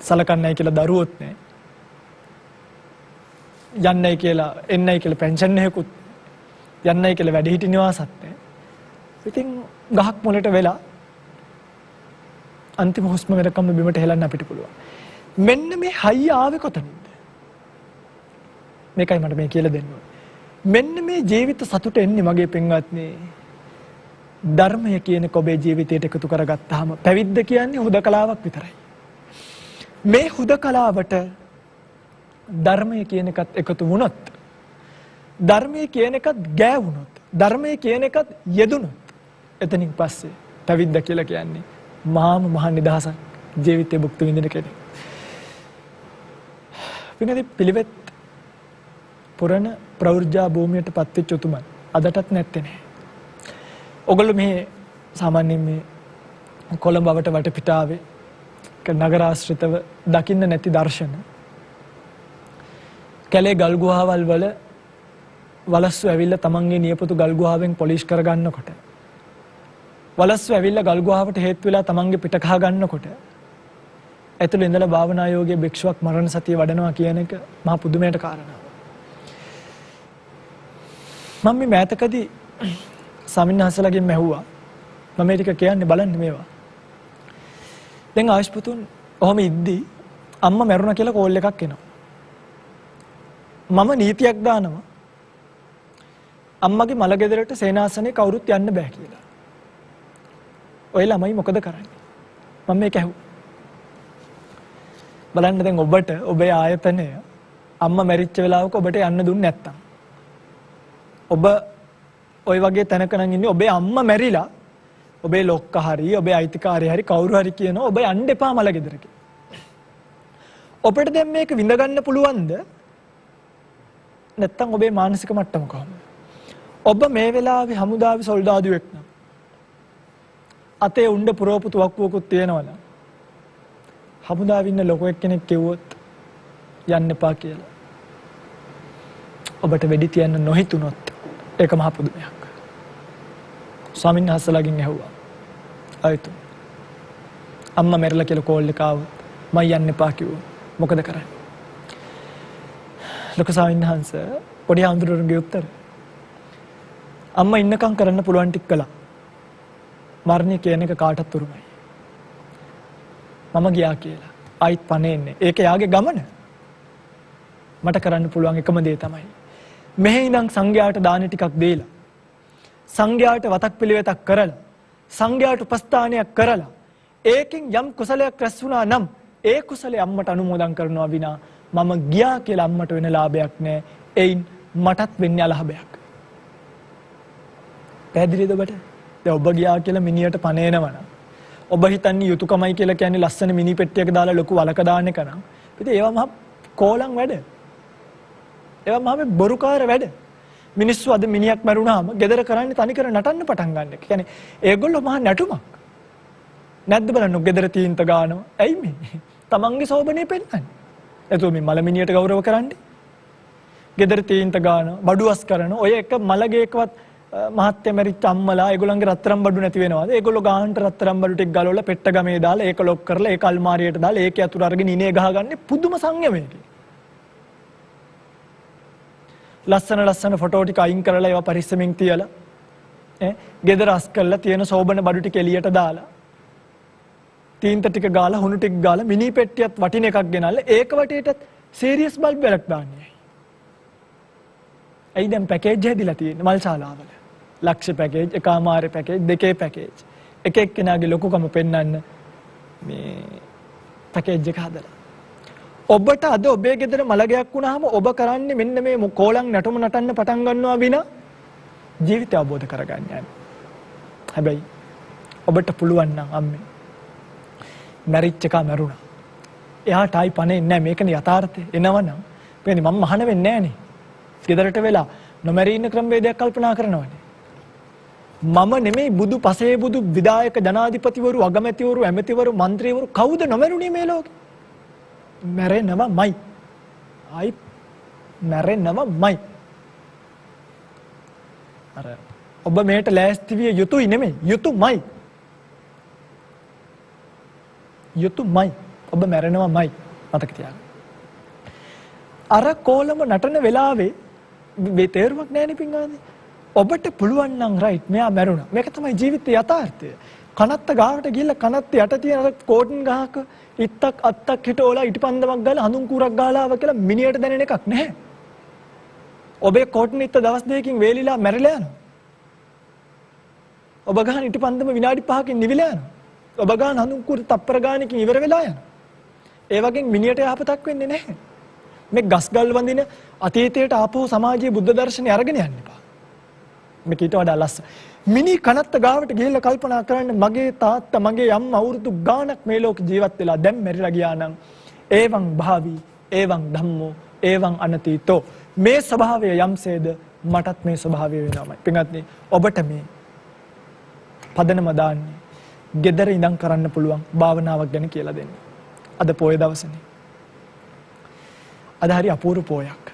සලකන්නයි කියලා දරුවොත් නැහැ. යන්නයි කියලා එන්නයි කියලා පෙන්ෂන් එකකුත් යන්නයි කියලා වැඩිහිටි නිවාසත් නැහැ. ඉතින් ගහක් මුලට වෙලා අන්තිම හුස්ම වෙනකම් බිමට හෙලන්න අපිට පුළුවන්. මෙන්න මේ හයිය ආවේ කොතනින්ද? මේකයි මට මේ කියලා දෙන්න ඕනේ. මෙන්න මේ ජීවිත සතුට එන්නේ මගේ පින්වත්නි ධර්මය කියන ඔබේ ජීවිතයට එකතු කරගත්තාම පැවිද්ද කියන්නේ හුදකලාවක් විතරයි. මේ හුදකලාවට ධර්මය කියන එකත් එකතු වුණොත් ධර්මය කියන එකත් ගෑවුණොත් ධර්මය කියන එකත් යෙදුණොත් එතනින් පස්සේ පැවිද්ද කියලා කියන්නේ මහා නිදහසක් ජීවිතේ භුක්ති විඳින කෙනෙක්. විනෝද පිළිවෙත් පුරණ ප්‍රවෘජ්ජා භූමියට පත්වෙච්ච උතුමන් අදටත් නැත්තේ නෑ. ඔගොල්ලෝ මේ සාමාන්‍යයෙන් මේ කොළඹ වටපිටාවේ නගරාශ්‍රිතව දකින්න නැති දර්ශන කැලේ ගල් ගුහාවල් වල වලස්සු ඇවිල්ලා තමන්ගේ නියපොතු ගල් ගුහාවෙන් පොලිෂ් කරගන්නකොට වලස්සු ඇවිල්ලා ගල් ගුහාවට හේතු වෙලා තමන්ගේ පිට කහ ගන්නකොට ඇතුළේ ඉඳලා භාවනා යෝගයේ භික්ෂුවක් මරණ සතිය වඩනවා කියන එක මහා පුදුමයට කාරණාවක්. මම මේ මෑතකදී සමින්හසලගෙන් මැහුවා මම මේ ටික කියන්නේ බලන්න මේවා. දැන් ආයුෂ්පතුන් ඔහම ඉද්දි අම්මා මැරුණා කියලා කෝල් එකක් එනවා. මම නීතියක් දානවා අම්මගේ මල ගෙදරට සේනාසනේ කවුරුත් යන්න බෑ කියලා. ඔය ළමයි මොකද කරන්නේ? මම මේක ඇහුවා. බලන්න දැන් ඔබට ඔබේ ආයතනය අම්මා මැරිච්ච වෙලාවක ඔබට යන්න දුන්නේ නැත්තම් ඔබ ඔය වගේ තැනක නම් ඉන්නේ ඔබේ අම්මා මැරිලා ඔබේ ලොක්කා හරි ඔබේ අයිතිකාරය හරි කවුරු හරි කියනවා ඔබ යන්න එපා මල ගෙදරට. ඔබට දැන් මේක විඳ ගන්න පුළුවන්ද? නැත්තම් ඔබේ මානසික මට්ටම කොහොමද? ඔබ මේ වෙලාවේ හමුදාවේ සොල්දාදුවෙක් නම් අතේ උණ්ඩ පුරවපු තුවක්කුවකුත් තියෙනවනම් හමුදාවේ ඉන්න ලොකෝ එක්කෙනෙක් කිව්වොත් යන්න එපා කියලා ඔබට වෙඩි තියන්න නොහිතුනොත් ඒක මහ පුදුමයක්. ස්වාමීන් වහන්සේලාගෙන් ඇහුවා. ආයතු. අම්මා මැරිලා කියලා කෝල් එක ආවොත් මම යන්න එපා කිව්වා. මොකද කරන්නේ? ලොකු ස්වාමීන් වහන්සේ පොඩි ආන්දරණගේ උත්තර. අම්මා ඉන්නකම් කරන්න පුළුවන් ටික කළා. මරණය කියන එක කාටත් උරුමයි. මම ගියා කියලා. ආයිත් පණෙන්නේ. ඒක යාගේ ගමන. මට කරන්න පුළුවන් එකම දේ තමයි මෙහි ඉඳන් සංඝයාට දාන ටිකක් දීලා සංඝයාට වතක් පිළිවෙතක් කරලා සංඝයාට උපස්ථානයක් කරලා ඒකෙන් යම් කුසලයක් රැස් වුණා නම් ඒ කුසලයේ අම්මට අනුමෝදන් කරනවා විනා මම ගියා කියලා අම්මට වෙන ලාභයක් නැහැ. එයින් මටත් වෙන්නේ අලහබයක්. පැහැදිලිද ඔබට? දැන් ඔබ ගියා කියලා මිනිහට පණේනවා නම් ඔබ හිතන්නේ යුතුයකමයි කියලා කියන්නේ ලස්සන මිනි පෙට්ටියක දාලා ලොකු වලක දාන්න එක නම් ඉතින් ඒවා මහ කෝලම් වැඩ. ඒවා මම බොරුකාර වැඩ. මිනිස්සු අද මිනිහක් මරුණාම ගෙදර කරන්නේ තනිකර නටන්න පටන් ගන්න එක. කියන්නේ ඒගොල්ලෝ මහා නටුමක්. නැද්ද බලන්න ගෙදර තීන්ත ගන්නවා. ඇයි මේ? තමන්ගේ සෝබනේ පෙන්නන්නේ. එතකොට මේ මල මිනියට ගෞරව කරන්නේ. ගෙදර තීන්ත ගන්නවා, බඩුවස් කරනවා. ඔය එක මලගේකවත් මහත්ය මැරිච්ච අම්මලා ඒගොල්ලන්ගේ රත්තරන් බඩු නැති වෙනවාද? ඒගොල්ලෝ ගාහන්ට රත්තරන් බඩු ටික ගලවලා පෙට්ට ගමේ දාලා ඒක ලොක් කරලා ඒක අල්මාරියට දාලා ඒක යතුරු අරගෙන ඉනේ ගහගන්නේ පුදුම සංයමයකින්. ලස්සන ෆොටෝ ටික අයින් කරලා ඒවා පරිස්සමින් තියලා ගෙදර අස් කරලා තියෙන සෝබන බඩු ටික එළියට දාලා තීන්ත ටික ගාලා හුණු ටික ගාලා මිනි පෙට්ටියත් වටින එකක් ගෙනල්ලා ඒක වටේටත් සීරියස් බල්බ් එකක් දාන්නේ. ඇයි දැන් පැකේජ් හැදිලා තියෙන්නේ මල් ශාලාවල. ලක්ෂ පැකේජ්, එකමාරේ පැකේජ්, දෙකේ පැකේජ්. එක එක්කෙනාගේ ලොකුකම පෙන්වන්න මේ පැකේජ් එක හදලා. ඔබට අද ඔබේ ගෙදර මලගයක් වුණාම ඔබ කරන්නේ මෙන්න මේ කෝලම් නටුම නටන්න පටන් ගන්නවා විනා ජීවිතය අවබෝධ කරගන්න යන්නේ. හැබැයි ඔබට පුළුවන් නම් අම්මේ මැරිච් එක මරුණා. එයාට ආයි පණේ නැහැ මේකනේ යථාර්ථය. එනවනම් වෙන්නේ මම මහාන වෙන්නේ නැහනේ. ගෙදරට වෙලා නොමැරී ඉන්න ක්‍රමවේදයක් කල්පනා කරනවානේ. මම නෙමෙයි බුදු පසේ බුදු විදායක ජනාධිපතිවරු අගමැතිවරු ඇමතිවරු മന്ത്രിවරු කවුද නොමරුණේ මේ ලෝකේ? මැරෙනවමයි. ආයි මැරෙනවමයි. අර ඔබ මේට ලෑස්ති විය යුතුයි නෙමෙයි යුතුයමයි. යුතුයමයි. ඔබ මැරෙනවාමයි මතක තියාගන්න. අර කෝලම නටන වෙලාවේ මේ තේරුමක් නැහැනේ පින්වත්නි. ඔබට පුළුවන් නම් රයිට් මෙයා මැරුණා. මේක තමයි ජීවිතයේ යථාර්ථය. කනත්ත ගාවට ගිහිල්ලා කනත්ත යට තියෙන අර කෝටන් ගහක ඉත්තක් අත්තක් හිටෝලා ඉටිපන්දමක් ගාලා හඳුන් කුරක් ගාලා ආව කියලා මිනියට දැනෙන එකක් නැහැ. ඔබේ කෝටන් ඉත්ත දවස් දෙකකින් වේලිලා මැරිලා යනවා. ඔබ ගහන ඉටිපන්දම විනාඩි 5කින් නිවිලා යනවා. ඔබ ගහන හඳුන් කුර තප්පර ගානකින් ඉවර වෙලා යනවා. ඒ වගේ මිනියට යහපතක් වෙන්නේ නැහැ. මේ ගස්ගල් වඳින අතීතයට ආපහු සමාජයේ බුද්ධ දර්ශනය අරගෙන යන්න එපා. මේක ඊට වඩා ලස්ස. මිනි කනත්ත ගාවට ගිහිල්ලා කල්පනා කරන්න මගේ තාත්තා මගේ අම්මා අවුරුදු ගාණක් මේ ලෝක ජීවත් වෙලා දැන් මැරිලා ගියා නම් ඒවං භාවි ඒවං ධම්මෝ ඒවං අනතීතෝ මේ ස්වභාවය යම්සේද මටත් මේ ස්වභාවය වෙනවාමයි. පින්වත්නි ඔබට මේ පදනම දාන්නේ gedara ඉඳන් කරන්න පුළුවන් භාවනාවක් ගැන කියලා දෙන්න. අද පොය දවසනේ. අද හරි අපූර්ව පොයක්.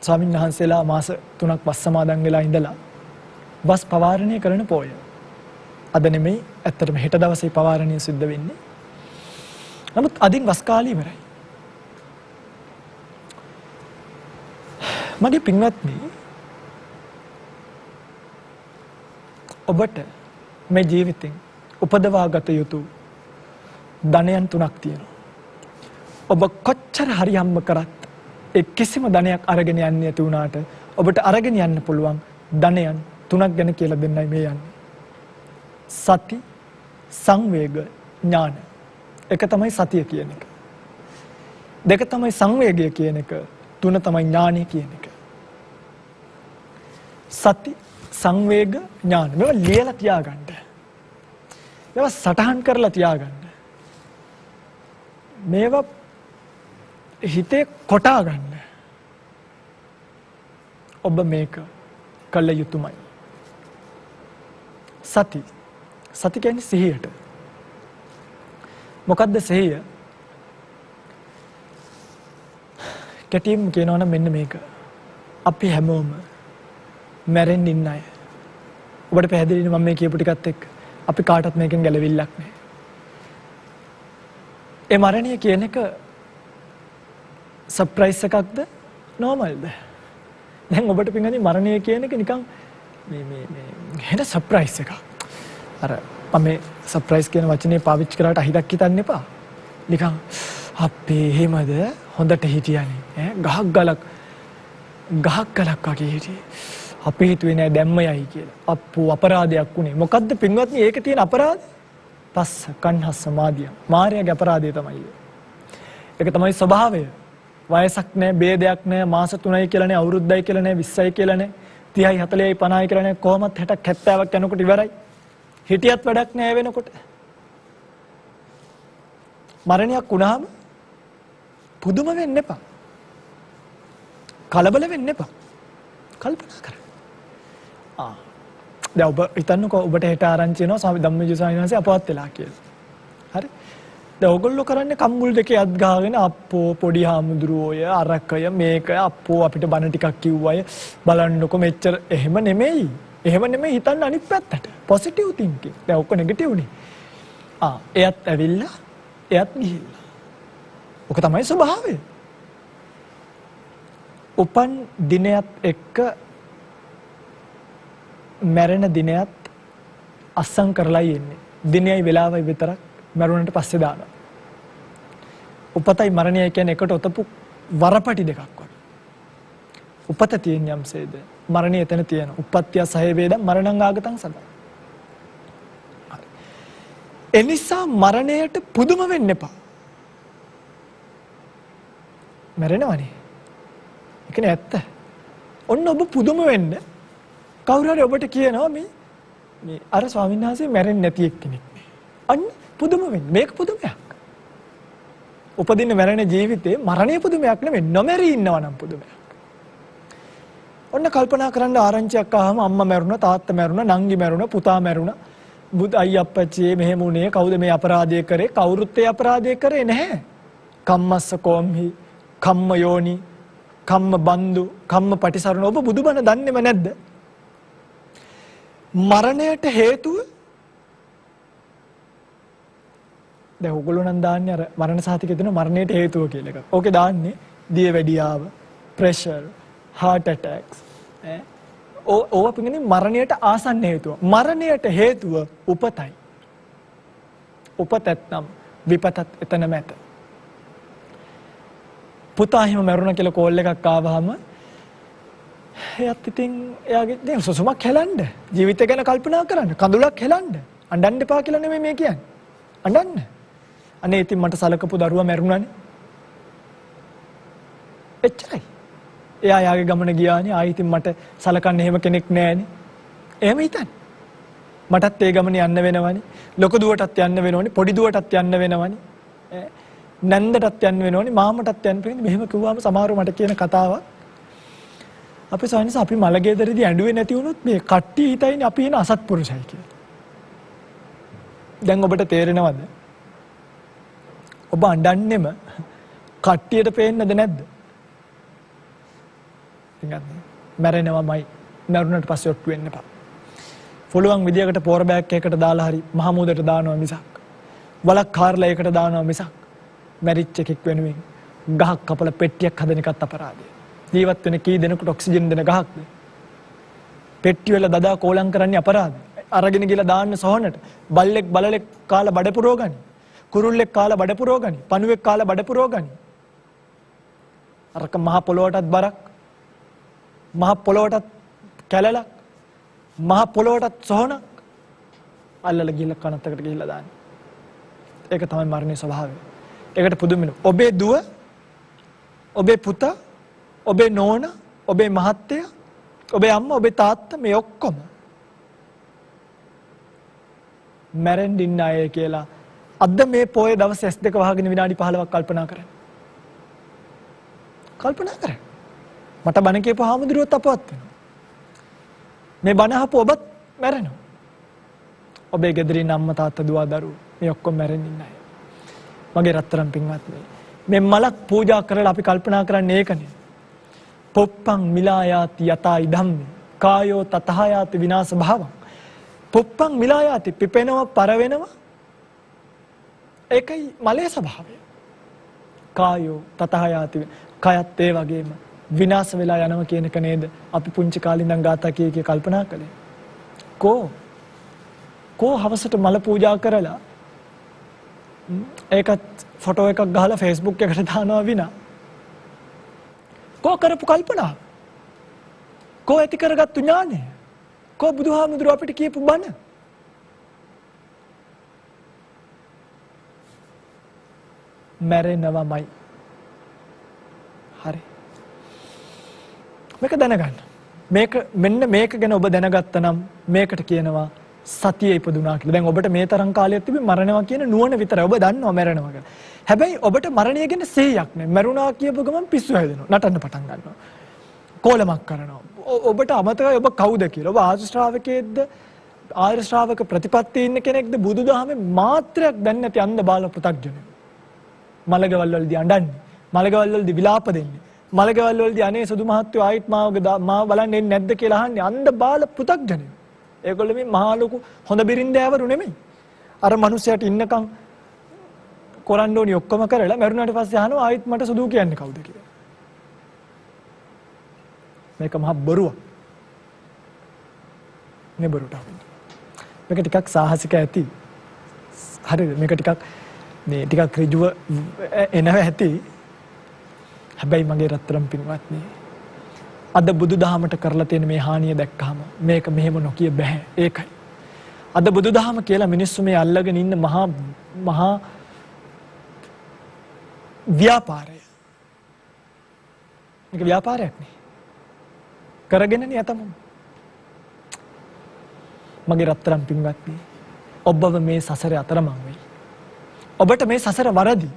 ස්වාමීන් වහන්සේලා මාස 3ක් වස් සමාදන් වෙලා ඉඳලා වස් පවාරණය කරන පොය. අද නෙමෙයි ඇත්තටම හෙට දවසේ පවාරණය සිද්ධ වෙන්නේ. නමුත් අදින් වස් කාලය ඉවරයි. මගේ පින්වත්නි ඔබට මේ ජීවිතෙන් උපදවා ගත යුතු ධනයන් 3ක් තියෙනවා. ඔබ කොච්චර හරි හම්බ කරත් ඒ කිසිම ධනයක් අරගෙන යන්නේ නැති වුණාට ඔබට අරගෙන යන්න පුළුවන් ධනයන් 3ක් ගැන කියලා දෙන්නයි මේ යන්නේ. සති, සංවේග, ඥාන. එක තමයි සතිය කියන එක. දෙක තමයි සංවේගය කියන එක. තුන තමයි ඥානය කියන එක. සති, සංවේග, ඥාන. මේවා ලියලා තියාගන්න. මේවා සටහන් කරලා තියාගන්න. මේවා හිතේ කොටා ගන්න. ඔබ මේක කළ යුතුමයි. සති කියන්නේ සිහියට. මොකද්ද සිහිය? කැටියෙන් කියනවා නම් මෙන්න මේක. අපි හැමෝම මැරෙන්න ඉන්න අය. ඔබට පැහැදිලිද මම මේ කියපු ටිකත් එක්ක? අපි කාටවත් මේකෙන් ගැලවිල්ලක් නැහැ. ඒ මරණය කියන එක සර්ප්‍රයිස් එකක්ද නෝමල්ද? දැන් ඔබට පින්වත්නි මරණය කියන එක නිකන් මේ හෙන සර්ප්‍රයිස් එකක්. අර මම මේ සර්ප්‍රයිස් කියන වචනේ පාවිච්චි කරාට අහිතක් හිතන්න එපා. නිකන් අපේ එහෙමද හොඳට හිටියනේ ඈ ගහක් ගලක් වගේ හිටියේ. අපි හිතුවේ නෑ දැම්මයයි කියලා. අප්පෝ අපරාධයක් වුණේ. මොකද්ද පින්වත්නි ඒක තියෙන අපරාධය? පස්ස කන්හස් සමාධිය. මායාවේ අපරාධය තමයි. ඒක තමයි ස්වභාවය. වයසක් නැහැ, ભેදයක් නැහැ, මාස 3යි කියලා නැහැ, අවුරුද්දයි කියලා නැහැ, 20යි කියලා නැහැ, 30යි 40යි 50යි කියලා නැහැ, කොහොමත් 60ක් 70ක් යනකොට ඉවරයි. හිටියත් වැඩක් නැහැ වෙනකොට. මරණයක් වුණාම පුදුම වෙන්න එපා. කලබල වෙන්න එපා. කල්පනා කරන්න. දැන් ඔබ හිතන්නකෝ ඔබට හෙට ආරංචි වෙනවා ස්වාමී ධම්මජීව ස්වාමීන් වහන්සේ අපවත් වෙලා කියලා. හරි? දැන් ඔයගොල්ලෝ කරන්නේ කම්මුල් දෙකේ අත් ගහගෙන අප්පෝ පොඩි හාමුදුරුවෝය අරකය මේක අප්පෝ අපිට බණ ටිකක් කිව්වය බලන්නකො මෙච්චර එහෙම නෙමෙයි. එහෙම නෙමෙයි හිතන්න අනිත් පැත්තට. Positive thinking. දැන් ඔක්කො නෙගටිව් නේ. එයත් ඇවිල්ලා එයත් ගිහිල්ලා. ඔක තමයි ස්වභාවය. උපන් දිනයත් එක්ක මැරෙන දිනයත් අස්සම් කරලා යන්නේ. දිනයයි වෙලාවයි විතරක් මරුණට පස්සේ දානවා. උපතයි මරණයයි කියන්නේ එකට ඔතපු වරපටි දෙකක් වගේ. උපත තියෙන යම්සේද මරණය එතන තියෙන. උප්පත්තිය සහය වේදම් මරණං ආගතං සදා. එනිසා මරණයට පුදුම වෙන්න එපා. මැරෙනවනේ. ඒකනේ ඇත්ත. ඔන්න ඔබ පුදුම වෙන්න. කවුරු හරි ඔබට කියනවා මේ අර ස්වාමීන් වහන්සේ මැරෙන්නේ නැති එක්කෙනෙක් නේ. අන්න පුදුම වෙන්න. මේක පුදුමයක්. උපදින්න මැරෙන ජීවිතේ මරණය පුදුමයක් නෙමෙයි. නොමැරී ඉන්නවා නම් පුදුමයක්. ඔන්න කල්පනා කරන්න ආරංචියක් ආවම අම්මා මැරුණා, තාත්තා මැරුණා, නංගි මැරුණා, පුතා මැරුණා. බුදු අයියා අප්පච්චි මෙහෙම උනේ කවුද මේ අපරාධය කරේ? කවුරුත් ඒ අපරාධය කරේ නැහැ. කම්මස්ස කෝම්හි, කම්ම යෝනි, කම්ම බන්දු, කම්ම පටිසරණ. ඔබ බුදුබණ දන්නේම නැද්ද? මරණයට හේතුව දැන් ඔයගොල්ලෝ නම් දාන්නේ අර මරණ සහතිකේ දෙන මරණයට හේතුව කියලා එකක්. ඕකේ දාන්නේ දියවැඩියාව, ප්‍රෙෂර්, heart attacks ඕවා පිටින් මරණයට ආසන්න හේතුව. මරණයට හේතුව උපතයි. උපත නැත්නම් විපතත් එතනම ඇත. පුතා හිම මරුණා කියලා කෝල් එකක් ආවහම එයාත් ඉතින් එයාගේ දැන් සුසුමක් හෙලන්න ජීවිතය ගැන කල්පනා කරන්න කඳුලක් හෙලන්න අඬන්න එපා කියලා නෙමෙයි මේ කියන්නේ. අඬන්න. අනේ ඉතින් මට සලකපු දරුවා මැරුණානේ. එච්චරයි. එයා යාගේ ගමන ගියානේ ආයි ඉතින් මට සලකන්න එහෙම කෙනෙක් නැහැනේ. එහෙම හිතන්නේ. මටත් ඒ ගමන යන්න වෙනවනේ. ලොකු දුවටත් යන්න වෙනවනේ. පොඩි දුවටත් යන්න වෙනවනේ. නැන්දටත් යන්න වෙනවනේ. මාමටත් යන්න වෙනවනේ. මෙහෙම කිව්වම සමහරව මට කියන කතාවක්. අපි සායනස අපි මලගෙදරදී ඇඬුවේ නැති වුණොත් මේ කට්ටිය හිතයිනේ අපි එන අසත්පුරුෂයි කියලා. දැන් ඔබට තේරෙනවද? ඔබ අඬන්නෙම කට්ටියට පේන්නද නැද්ද? මැරෙනවමයි. මැරුණට පස්සේ ඔට්ටු වෙන්න එපා. පුළුවන් විදියකට පෝර බෑග් එකකට දාලා හරි මහමුදට දානවා මිසක් වලක් කාර්ලා එකට දානවා මිසක් මැරිච් එකෙක් වෙනුවෙන් ගහක් කපලා පෙට්ටියක් හදන එකත් අපරාධය. ජීවත් වෙන කී දෙනෙකුට ඔක්සිජන් දෙන ගහක්ද? පෙට්ටි වල දදා කෝලම් කරන්නේ අපරාධය. අරගෙන ගිහලා දාන්න සොහනට බල්ලෙක් බලලෙක් කාලා බඩ පුරව ගනි. කුරුල්ලෙක් කාලා බඩ පුරව ගනි. පණුවෙක් කාලා බඩ පුරව ගනි. අරක මහ පොළොවටත් බරක්. මහ පොළොවටත් කැලලක්. මහ පොළොවටත් සොහනක්. අල්ලලා ගිහලා කනත්තකට ගිහලා දාන්න. ඒක තමයි මරණයේ ස්වභාවය. ඒකට පුදුම වෙනවා. ඔබේ දුව, ඔබේ පුතා, ඔබේ නෝනා, ඔබේ මහත්තයා, ඔබේ අම්මා, ඔබේ තාත්තා මේ ඔක්කොම මැරෙන්න ඉන්න අය කියලා අද මේ පොයේ දවස් S2 වහගෙන විනාඩි 15ක් කල්පනා කරන්න. කල්පනා කරන්න. මට බණ කියපු හාමුදුරුවෝත් අපවත් වෙනවා. මේ බණ අහපු ඔබත් මැරෙනවා. ඔබේ ගෙදරින් අම්මා තාත්තා දුව දරුවෝ මේ ඔක්කොම මැරෙන්න ඉන්න අය. මගේ රත්තරන් පින්වත්නි මේ මලක් පූජා කරලා අපි කල්පනා කරන්නේ ඒකනේ. පොප්පං මිලායාති යතා ඉදම්මි කායෝ තතහයාති විනාශ භාවං. පොප්පං මිලායාති පිපෙනවා පරවෙනවා. ඒකයි මලේ ස්වභාවය. කායෝ තතහයාති කයත් ඒ වගේම විනාශ වෙලා යනවා කියන එක නේද අපි පුංචි කාලේ ඉඳන් ගාථා කිය කල්පනා කළේ. කෝ හවසට මල පූජා කරලා ඒකත් ෆොටෝ එකක් ගහලා Facebook එකට දානවා විනා. කෝ කරපු කල්පනාව? කෝ ඇති කරගත්තු ඥානය? කෝ බුදුහාමුදුරුවෝ අපිට කියපු බණ? මැරෙනවමයි. හරි. මේක දැනගන්න. මෙන්න මේක ගැන ඔබ දැනගත්තා නම් මේකට කියනවා සතිය ඉපදුනා කියලා. දැන් ඔබට මේ තරම් කාලයක් තිබි මරණවා කියන නුවණ විතරයි. ඔබ දන්නවා මැරෙනවා කියලා. හැබැයි ඔබට මරණය ගැන සේයක් නැහැ. මැරුණා කියපු ගමන් පිස්සු හැදෙනවා. නටන්න පටන් ගන්නවා. කෝලමක් කරනවා. ඔබට අමතකයි ඔබ කවුද කියලා. ඔබ ආර්ය ශ්‍රාවකයෙක්ද? ආර්ය ශ්‍රාවක ප්‍රතිපත්තියේ ඉන්න කෙනෙක්ද? බුදුදහමේ මාත්‍රයක් දන්නේ නැති අන්ධ බාල පුතග්ජනෙක්. මලගවල් වලදී අඬන්නේ. මලගවල් වලදී විලාප දෙන්නේ. මලගවල් වලදී අනේ සුදු මහත්තයෝ ආයිත් මාව බලන්න එන්නේ නැද්ද කියලා අහන්නේ අන්ධ බාල පුතග්ජනෙක්. ඒගොල්ලෝ මේ මහා ලොකු හොඳ බිරින්දෑවරු නෙමෙයි. අර මිනිස්සයාට ඉන්නකම් කොරන්න ඕනි ඔක්කොම කරලා මරුණාට පස්සේ අහනවා ආයිත් මට සුදු කියන්නේ කවුද කියලා. මේක මහා බොරුවක්. නේ බොරුට. මේක ටිකක් සාහසික ඇති. හරිද? මේක ටිකක් මේ ටිකක් ඍජුව එනවා ඇති. හැබැයි මගේ රත්තරන් පින්වත්නි අද බුදුදහමට කරලා තියෙන මේ හානිය දැක්කහම මේක මෙහෙම නොකිය බෑ. ඒකයි. අද බුදුදහම කියලා මිනිස්සු මේ අල්ලගෙන ඉන්න මහා ව්‍යාපාරය. මේක ව්‍යාපාරයක් නේ. කරගෙනනේ යතම. මගේ රත්තරන් පින්වත්නි ඔබව මේ සසරේ අතරමං වෙයි. ඔබට මේ සසර වරදි.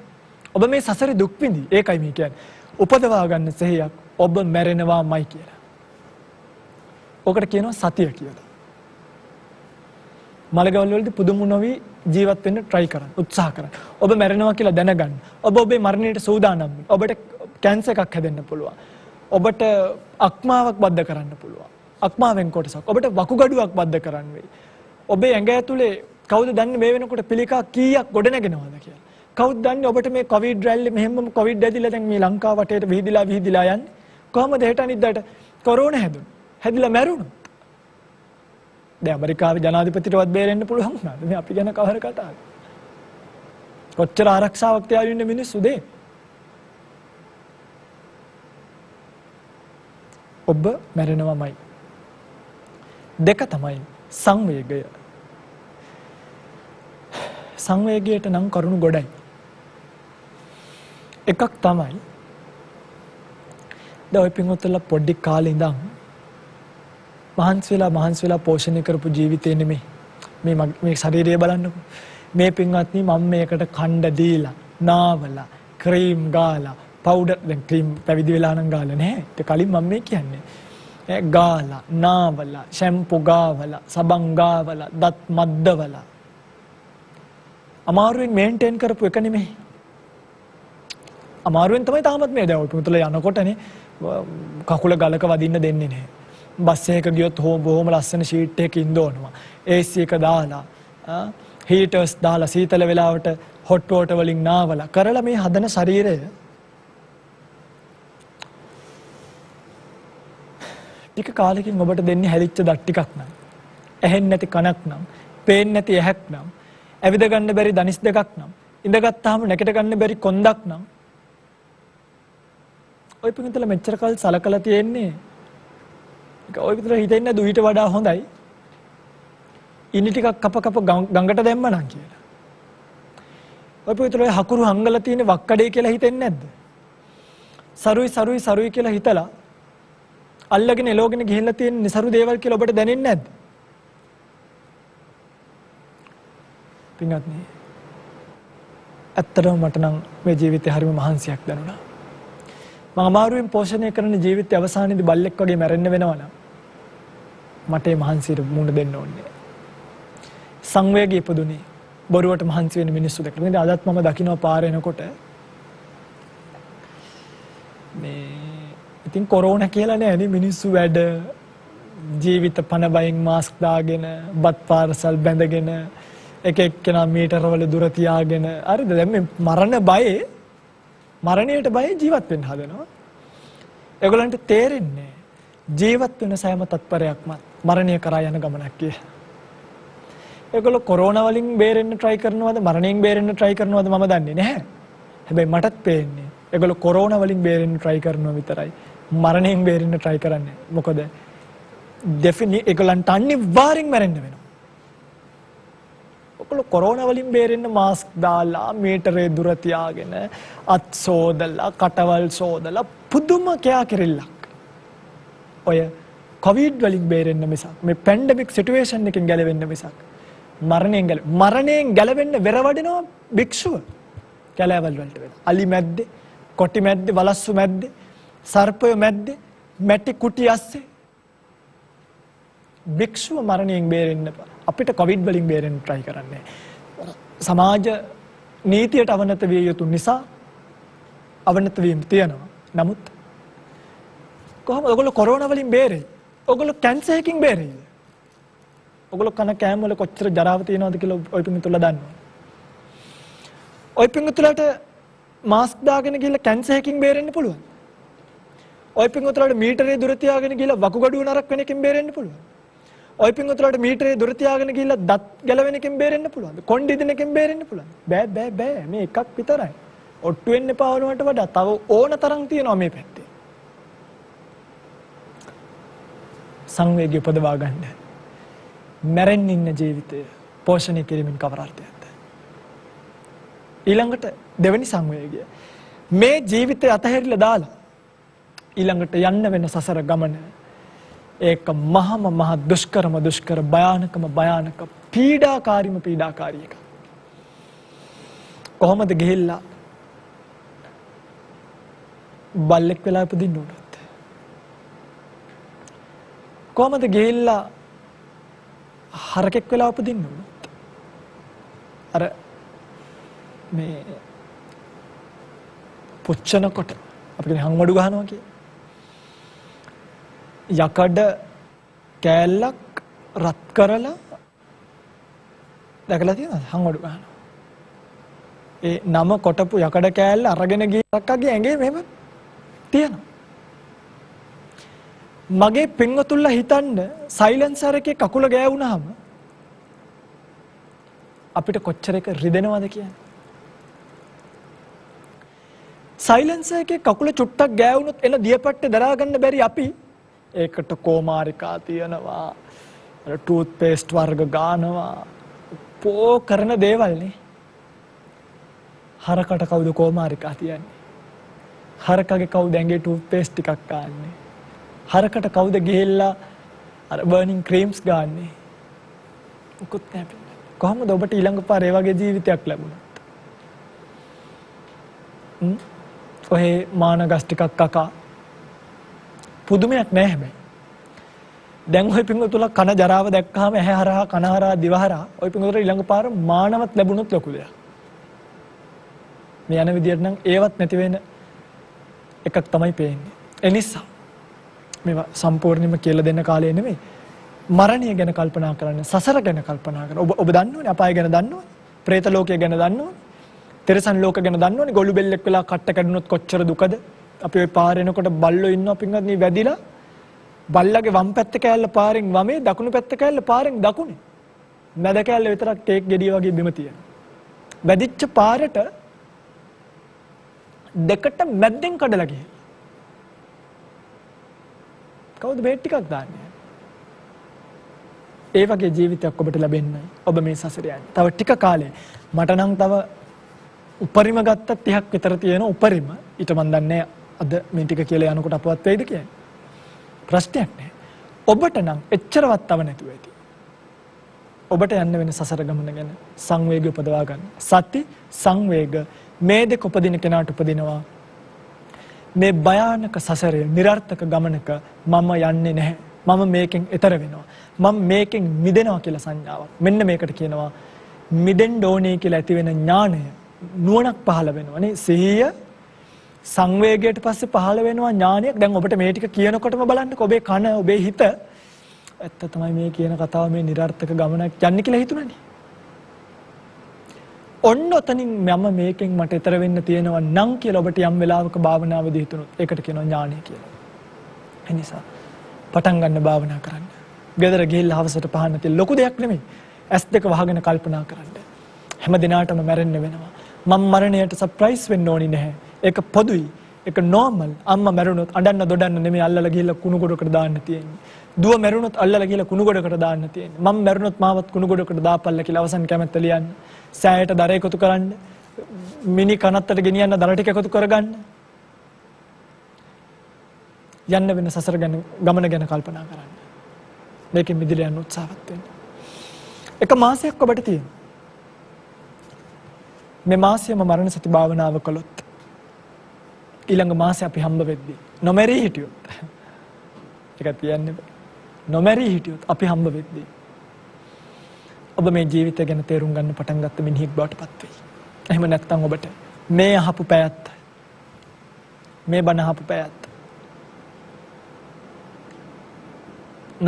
ඔබ මේ සසරේ දුක් විඳි. ඒකයි මේ කියන්නේ. උපදවා ගන්න සෙහියක් ඔබ මැරෙනවාමයි කියලා. ඔකට කියනවා සතිය කියලා. මලගවල් වලදී පුදුම නොවි ජීවත් වෙන්න try කරන්න, උත්සාහ කරන්න. ඔබ මැරෙනවා කියලා දැනගන්න. ඔබ ඔබේ මරණයට සූදානම් වෙන්න. ඔබට කැන්සර් එකක් හැදෙන්න පුළුවන්. ඔබට අක්මාවක් බද්ධ කරන්න පුළුවන්. අක්මාවෙන් කොටසක්. ඔබට වකුගඩුවක් බද්ධ කරන්න වෙයි. ඔබේ ඇඟ ඇතුලේ කවුද දන්නේ මේ වෙනකොට පිළිකා කීයක් ගොඩ නැගෙනවද කියලා. කවුද දන්නේ ඔබට මේ කොවිඩ් රැල්ලේ මෙහෙමම කොවිඩ් ඇදිලා දැන් මේ ලංකාව වටේට විහිදිලා යන්නේ. කොහමද හෙට අනිද්දාට කොරෝනා හැදුනේ? හැදිලා මැරුණා. දැන් ඇමරිකාවේ ජනාධිපතිටවත් බේරෙන්න පුළුවන් වුණාද? මේ අපි ගැන කවර කතාවද? කොච්චර ආරක්ෂාවක් තියාගෙන ඉන්න මිනිස්සුද? ඔබ මැරෙනවමයි. දෙක තමයි සංවේගය. සංවේගයට නම් කරුණු ගොඩයි. එකක් තමයි දැන් ඔය පින්වත්තුලා පොඩි කාලේ ඉඳන් මහන්සි වෙලා පෝෂණය කරපු ජීවිතේ නෙමෙයි. මේ ශරීරය බලන්නකෝ. මේ පින්වත්නි මම මේකට කණ්ඩ දීලා, නාවලා, ක්‍රීම් ගාලා, පවුඩර් දැන් ක්‍රීම් පැවිදි වෙලා නම් ගාලා නැහැ. ඒක කලින් මම මේ කියන්නේ. ගාලා, නාවලා, ෂැම්පු ගාවලා, සබන් ගාවලා, දත් මද්දවලා. අමාරුවෙන් මේන්ටේන් කරපු එක නෙමෙයි. අමාරුවෙන් තමයි තාමත් මේ දැන් ඔය පුතුලා යනකොටනේ කකුල ගලක වදින්න දෙන්නේ නැහැ. බස් එකක ගියොත් බොහොම ලස්සන ෂීට් එකක ඉන්න ඕනවා. AC එක දාලා, හීටර්ස් දාලා සීතල වෙලාවට හොට් වෝටර් වලින් නාවලා කරලා මේ හදන ශරීරය ටික කාලෙකින් ඔබට දෙන්නේ හැලිච්ච දත් ටිකක් නම්, ඇහෙන්නේ නැති කනක් නම්, පේන්නේ නැති ඇහක් නම්, ඇවිද ගන්න බැරි දනිස් දෙකක් නම්, ඉඳගත්තාම නැගිට ගන්න බැරි කොන්දක් නම් ඔය පිටුතල මෙච්චර කල් සලකලා තියෙන්නේ ඔය විතර හිතෙන්නේ නැද්ද ඊට වඩා හොඳයි ඉනි ටිකක් කප ගඟට දැම්මා නම් කියලා. ඔය පිටුතල හකුරු හංගලා තියෙන වක්කඩේ කියලා හිතෙන්නේ නැද්ද? සරුයි කියලා හිතලා අල්ලගෙන එලෝගෙන ගිහිල්ලා තියෙන නිසරු දේවල් කියලා ඔබට දැනෙන්නේ නැද්ද? පින්වත්නි, ඇත්තටම මට නම් මේ ජීවිතේ හරිම මහන්සියක් දැනුණා. මම අමාරුවෙන් පෝෂණය කරන ජීවිතයේ අවසානයේදී බල්ලෙක් වගේ මැරෙන්න වෙනවා නම් මට මේ මහන්සියට මුහුණ දෙන්න ඕනේ. සංවේගය ඉපදුනේ බොරුවට මහන්සි වෙන මිනිස්සු දැක්කම. ඉතින් අදත් මම දකින්න පාරේ යනකොට මේ ඉතින් කොරෝනා කියලා නෑනේ මිනිස්සු වැඩ ජීවිත පණ බයෙන් මාස්ක් දාගෙන බත් පාර්සල් බැඳගෙන එක එක්කෙනා මීටර වල දුර තියාගෙන හරිද දැන් මේ මරණයට බය ජීවත් වෙන්න හදනවා. ඒගොල්ලන්ට තේරෙන්නේ ජීවත් වෙන සෑම තත්පරයක්ම මරණය කරා යන ගමනක් කියලා. ඒගොල්ලෝ කොරෝනා වලින් බේරෙන්න try කරනවද මරණයෙන් බේරෙන්න try කරනවද මම දන්නේ නැහැ. හැබැයි මටත් පේන්නේ ඒගොල්ලෝ කොරෝනා වලින් බේරෙන්න try කරනවා විතරයි. මරණයෙන් බේරෙන්න try කරන්නේ. මොකද ඒගොල්ලන්ට අනිවාර්යෙන් මැරෙන්න වෙනවා. ඔයගොල්ලෝ කොරෝනා වලින් බේරෙන්න මාස්ක් දාලා මීටරේ දුර තියාගෙන අත් සෝදලා කටවල් සෝදලා පුදුම කෑ කිරිල්ලක්. ඔය කොවිඩ් වලින් බේරෙන්න මිසක් මේ පැන්ඩමික් සිටුේෂන් එකෙන් ගැලවෙන්න මිසක් මරණයෙන් ගැලවෙන්න වෙරවඩිනවා භික්ෂුව කැලෑවල් වලට වෙලා. අලි මැද්දේ, කොටි මැද්දේ, වලස්සු මැද්දේ, සර්පය මැද්දේ, මැටි කුටි ඇස්සේ භික්ෂුව මරණයෙන් බේරෙන්න අපිට කොවිඩ් වලින් බේරෙන්න try කරන්නේ. සමාජ නීතියට අවනත විය යුතු නිසා අවනත වීම තියෙනවා. නමුත් කොහොමද ඔයගොල්ලෝ කොරෝනා වලින් බේරෙයි? ඔයගොල්ලෝ කැන්සර් එකකින් බේරෙයිද? ඔයගොල්ලෝ කන කෑම වල කොච්චර ජරාව තියෙනවද කියලා ඔය පින්තුලා දන්නවා. ඔය පින්තුලාට මාස්ක් දාගෙන ගිහලා කැන්සර් එකකින් බේරෙන්න පුළුවන්. ඔය පින්තුලාට මීටරේ දුර තියාගෙන ගිහලා වකුගඩුව නරක වෙන එකකින් බේරෙන්න පුළුවන්. ඔය පින්තුලාට මීටරේ දුර තියාගෙන ගිහලා දත් ගැලවෙන එකකින් බේරෙන්න පුළුවන්. කොණ්ඩ ඉදින එකකින් බේරෙන්න පුළුවන්. බෑ මේ එකක් විතරයි. ඔට්ටු වෙන්න එපා වුණාට වඩා තව ඕන තරම් තියෙනවා මේ පැත්තේ. සංවේගය උපදවා ගන්න. මැරෙන්න ඉන්න ජීවිතය පෝෂණය කිරීමෙන් කවර අර්ථයක්ද? ඊළඟට දෙවෙනි සංවේගය. මේ ජීවිතය අතහැරිලා දාලා ඊළඟට යන්න වෙන සසර ගමන ඒක මහ දුෂ්කර භයානක පීඩාකාරී එක. කොහොමද ගිහිල්ලා බල්ලෙක් වෙලා ඉපදින්න උනත්? කොහොමද ගිහිල්ලා හරකෙක් වෙලා උපදින්න උනත්? අර මේ පුච්චනකොට අපි කියන්නේ හංවඩු ගහනවා කිය. යකඩ කෑල්ලක් රත් කරලා දැකලා තියෙනවද? හංගොඩු ගහනවා. ඒ නම කොටපු යකඩ කෑල්ල අරගෙන ගියක්ගේ ඇඟේ මෙහෙම තියෙනවා. මගේ පින්වතුන්ලා හිතන්න සයිලන්සර් එකේ කකුල ගෑවුනහම අපිට කොච්චර එක රිදෙනවද කියන්නේ. සයිලන්සර් එකේ කකුල චුට්ටක් ගෑවුනොත් එන දියපට්ටේ දරා ගන්න බැරි අපි ඒකට කෝමාරිකා තියනවා, ටූත් පේස්ට් වර්ග ගානවා, පෝ කරන දේවල් නේ. හරකට කවුද කෝමාරිකා තියන්නේ? හරකගේ කවුද ඇඟේ ටූත් පේස්ට් ටිකක් ගන්නෙ? හරකට කවුද ගිහිල්ලා අර බර්නින් ක්‍රීම්ස් ගන්නෙ? මොකුත් නැහැ. කොහොමද ඔබට ඊළඟ පාර ඒ වගේ ජීවිතයක් ලැබුණත්? ඔහේ මානගස් ටිකක් කකා පුදුමයක් නෑ හැබැයි. දැන් ඔය පින්වතුන්ලා කන ජරාව දැක්කහම ඇහැ හරහා කන හරහා දිව හරහා ඔය පින්වතුන්ලා ඊළඟ පාර මානවත් ලැබුණොත් ලොකු දෙයක්. මේ යන විදියට නම් ඒවත් නැති වෙන එකක් තමයි පේන්නේ. ඒ නිසා මේවා සම්පූර්ණයෙන්ම කියලා දෙන්න කාලේ නෙමෙයි. මරණය ගැන කල්පනා කරන්න, සසර ගැන කල්පනා කරන්න. ඔබ දන්නවනේ අපාය ගැන දන්නවනේ. പ്രേත ලෝකය ගැන දන්නවනේ. තිරසන් ලෝක ගැන දන්නවනේ. ගොළු බෙල්ලෙක් වෙලා කට්ට කැඩුනොත් කොච්චර දුකද? අපි ওই පාරේ එනකොට බල්ලෝ ඉන්නවා පින්වත්නි වැදිලා. බල්ලගේ වම් පැත්ත කෑල්ල පාරෙන් වමේ, දකුණු පැත්ත කෑල්ල පාරෙන් දකුණේ. මැද කෑල්ල විතරක් කේක් ගෙඩිය වගේ බිම තියෙනවා. වැදිච්ච පාරට දෙකට මැද්දෙන් කඩලා ගිහින්. කවුද බේට් ටිකක් දාන්නේ? ඒ වගේ ජීවිතයක් ඔබට ලැබෙන්නයි ඔබ මේ සසර යන්නේ. තව ටික කාලේ මට නම් තව උපරිම ගත්ත 30ක් විතර තියෙන උපරිම. ඊට මන් දන්නේ අද මේ ටික කියලා යනකොට අපවත් වෙයිද කියන්නේ. ප්‍රශ්නයක් නැහැ. ඔබට නම් එච්චරවත් තව නැතුව ඇති. ඔබට යන්න වෙන සසර ගමන ගැන සංවේගය උපදවා ගන්න. සති සංවේග මේ දෙක උපදින කෙනාට උපදිනවා. මේ භයානක සසරේ નિરර්ථක ගමනක මම යන්නේ නැහැ. මම මේකෙන් එතර වෙනවා. මම මේකෙන් මිදෙනවා කියලා සංඥාවක්. මෙන්න මේකට කියනවා මිදෙන්න ඕනේ කියලා ඇති වෙන ඥාණය, නුවණක් පහළ වෙනවා නේ. සිහිය සංවේගයට පස්සේ පහළ වෙනවා ඥානයක්. දැන් ඔබට මේ ටික කියනකොටම බලන්නකො ඔබේ කන, ඔබේ හිත ඇත්ත තමයි මේ කියන කතාව මේ નિરර්ථක ගමනක් යන්නේ කියලා හිතුණානේ. ඔන්න ඔතනින් මම මේකෙන් මට ඈතර වෙන්න තියෙනවා නම් කියලා ඔබට යම් වෙලාවක භාවනාවේදී හිතුණොත් ඒකට කියනවා ඥානය කියලා. ඒ නිසා පටන් ගන්න භාවනා කරන්න. ගෙදර ගිහිල්ලා හවසට පහන්න තියෙන ලොකු දෙයක් නෙමෙයි. S2 වහගෙන කල්පනා කරන්න. හැම දිනාටම මැරෙන්න වෙනවා. මම මරණයට සර්ප්‍රයිස් වෙන්න ඕනි නැහැ. ඒක පොදුයි. ඒක නෝමල්. අම්මා මැරුණොත් අඬන්න දොඩන්න නෙමෙයි අල්ලලා ගිහිල්ලා කුණු ගොඩකට දාන්න තියෙන්නේ. දුව මැරුණොත් අල්ලලා ගිහිල්ලා කුණු ගොඩකට දාන්න තියෙන්නේ. මම මැරුණොත් මාවත් කුණු ගොඩකට දාපල්ලා කියලා අවසන් කැමැත්ත ලියන්න. සෑයට දර එකතු කරන්න. මිනි කනත්තට ගෙනියන්න දර ටික එකතු කරගන්න. යන්න වෙන සසර ගැන ගමන ගැන කල්පනා කරන්න. මේකෙන් මිදලා යන්න උත්සාහවත් වෙන්න. එක මාසයක් ඔබට තියෙනවා. මේ මාසයම මරණ සති භාවනාව කළොත් ඊළඟ මාසේ අපි හම්බ වෙද්දී නොමැරී හිටියොත් ඒක තියන්නේ නොමැරී හිටියොත් අපි හම්බ වෙද්දී ඔබ මේ ජීවිතය ගැන තේරුම් ගන්න පටන් ගත්ත මිනිහෙක් බවට පත් වෙයි. එහෙම නැත්නම් ඔබට මේ අහපු පැයත් මේ බණ අහපු පැයත්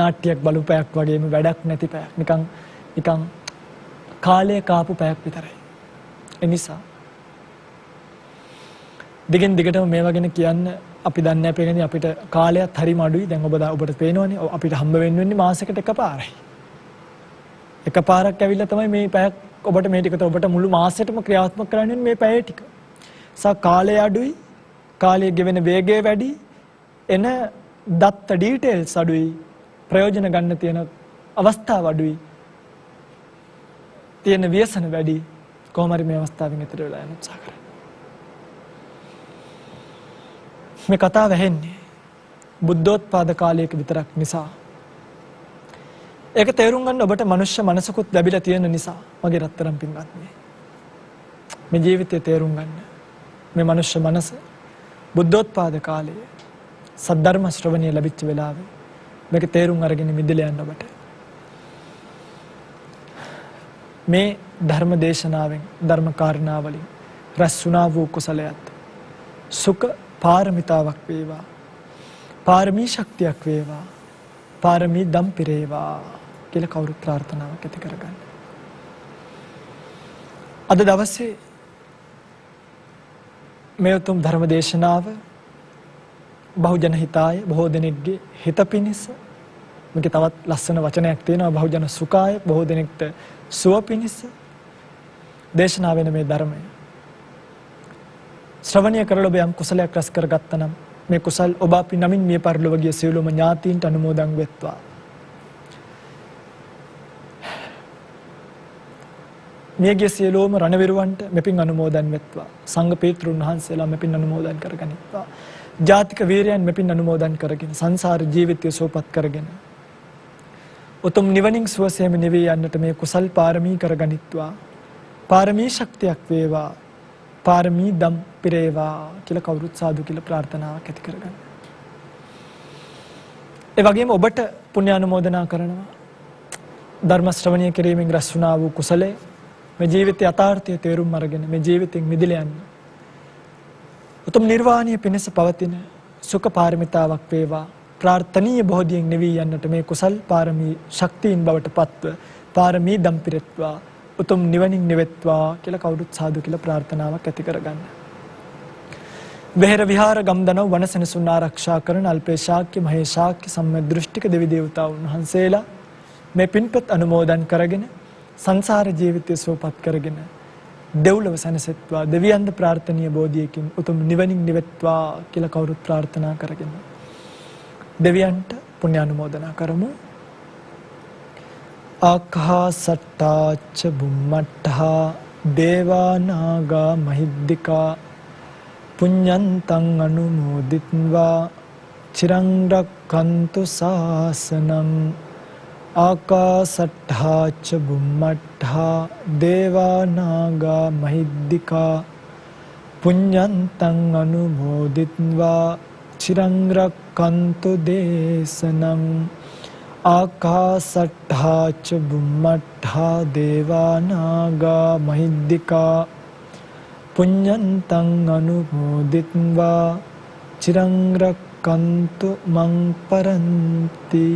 නාට්‍යයක් බලු පැයක් වගේම වැඩක් නැති පැයක්. නිකන් කාලය කාපු පැයක් විතරයි. ඒ නිසා දිගින් දිගටම මේවා ගැන කියන්න අපි දන්නේ නැහැ අපිට කාලයත් හරිම අඩුයි. දැන් ඔබට පේනවනේ අපිට හම්බ වෙන්නේ මාසෙකට එකපාරයි. එකපාරක් ඇවිල්ලා තමයි මේ පැයක් ඔබට මේ ටික ඔබට මුළු මාසෙටම ක්‍රියාත්මක කරන්න මේ පැය ටික. කාලය අඩුයි, කාලය ගෙවෙන වේගය වැඩි, එන දත්ත ඩීටේල්ස් අඩුයි, ප්‍රයෝජන ගන්න තියෙන අවස්ථාව අඩුයි, තියෙන ව්‍යසන වැඩි. කොහොම හරි මේ අවස්ථාවෙන් ඈතට වෙලා යන්න උත්සාහ කරන්න. මේ කතාව ඇහෙන්නේ බුද්ධෝත්පාද කාලයක විතරක් නිසා. ඒක තේරුම් ගන්න ඔබට මනුෂ්‍ය මනසකුත් ලැබිලා තියෙන නිසා මගේ රත්තරන් පින්වත්නි. මේ ජීවිතය තේරුම් ගන්න. මේ මනුෂ්‍ය මනස බුද්ධෝත්පාද කාලයේ සද්ධර්ම ශ්‍රවණිය ලැබිච්ච වෙලාවේ මේක තේරුම් අරගෙන මිදලා යන්න ඔබට. මේ ධර්ම දේශනාවෙන් ධර්ම කාරණාවලින් රැස් වුණා වූ කුසලයත් සුඛ පාරමිතාවක් වේවා. පාරමී ශක්තියක් වේවා. පාරමී දම් පිරේවා කියලා කවුරුත් ප්‍රාර්ථනාවක් ඇති කරගන්න. අද දවසේ මේ උතුම් ධර්ම දේශනාව බහුජන හිතාය බොහෝ දෙනෙක්ගේ හිත පිණිස මේකේ තවත් ලස්සන වචනයක් තියෙනවා බහුජන සුඛාය බොහෝ දෙනෙක්ට සුව පිණිස දේශනා වෙන මේ ධර්මය ශ්‍රවණය කරලා ඔබ යම් කුසලයක් රැස් කරගත්තා නම් මේ කුසල් ඔබ අපි නමින් මිය පරලොව ගිය සියලුම ඥාතීන්ට අනුමෝදන් වෙත්වා. මියගිය සියලුම රණවිරුවන්ට මෙපින් අනුමෝදන් වෙත්වා. සංඝ පීතෘන් වහන්සේලා මෙපින් අනුමෝදන් කරගනිත්වා. ජාතික වීරයන් මෙපින් අනුමෝදන් කරගෙන සංසාර ජීවිතය සුවපත් කරගෙන උතුම් නිවනින් සුවසේම නිවී යන්නට මේ කුසල් පාරමී කරගනිත්වා. පාරමී ශක්තියක් වේවා. පාරමී දම් පිරේවා කියලා කවුරුත් සාදු කියලා ප්‍රාර්ථනාවක් ඇති කරගන්න. ඒ වගේම ඔබට පුණ්‍ය අනුමෝදනා කරනවා. ධර්ම ශ්‍රවණය කිරීමෙන් රැස් වුණා වූ කුසලයේ මේ ජීවිතයේ යථාර්ථය තේරුම් අරගෙන මේ ජීවිතෙන් මිදලා යන්න. උතුම් නිර්වාණය පිණිස පවතින සුඛ පාරමිතාවක් වේවා. ප්‍රාර්ථනීය බෝධියෙන් නිවී යන්නට මේ කුසල් පාරමී ශක්තියින් බවට පත්ව පාරමී දම් පිරෙත්වා. උතුම් නිවනින් නිවෙත්වා කියලා කවුරුත් සාදු කියලා ප්‍රාර්ථනාවක් ඇති කරගන්න. වෙහෙර විහාර ගම්දනව වනසෙනසුන් ආරක්ෂා කරන අල්පේ ශාක්‍ය මහේ ශාක්‍ය සම්මදෘෂ්ටික දෙවි දේවතාවුන් වහන්සේලා මේ පින්පත් අනුමෝදන් කරගෙන සංසාර ජීවිතය සුවපත් කරගෙන දෙව්ලොව සැනසෙත්වා. දෙවියන්ද ප්‍රාර්ථනීය බෝධියකින් උතුම් නිවනින් නිවෙත්වා කියලා කවුරුත් ප්‍රාර්ථනා කරගෙන දෙවියන්ට පුණ්‍ය අනුමෝදනා කරමු. ආකාසට්ටාච බුම්මට්ටා දේවා නාග මහිද්దికා පුඤ්ඤන්තං අනුමෝදිත්වා චිරං රක්ඛන්තු ශාසනං. ආකාසට්ටාච බුම්මට්ටා දේවා නාග මහිද්దికා පුඤ්ඤන්තං අනුමෝදිත්වා චිරං රක්ඛන්තු දේශනං. ආකාසට්ටාච බුම්මට්ටා දේවා නාග මහිද්దికා පුඤ්ඤන්තං අනුමෝදිත්වා චිරං රක්ඛන්තු මං පරන්ති.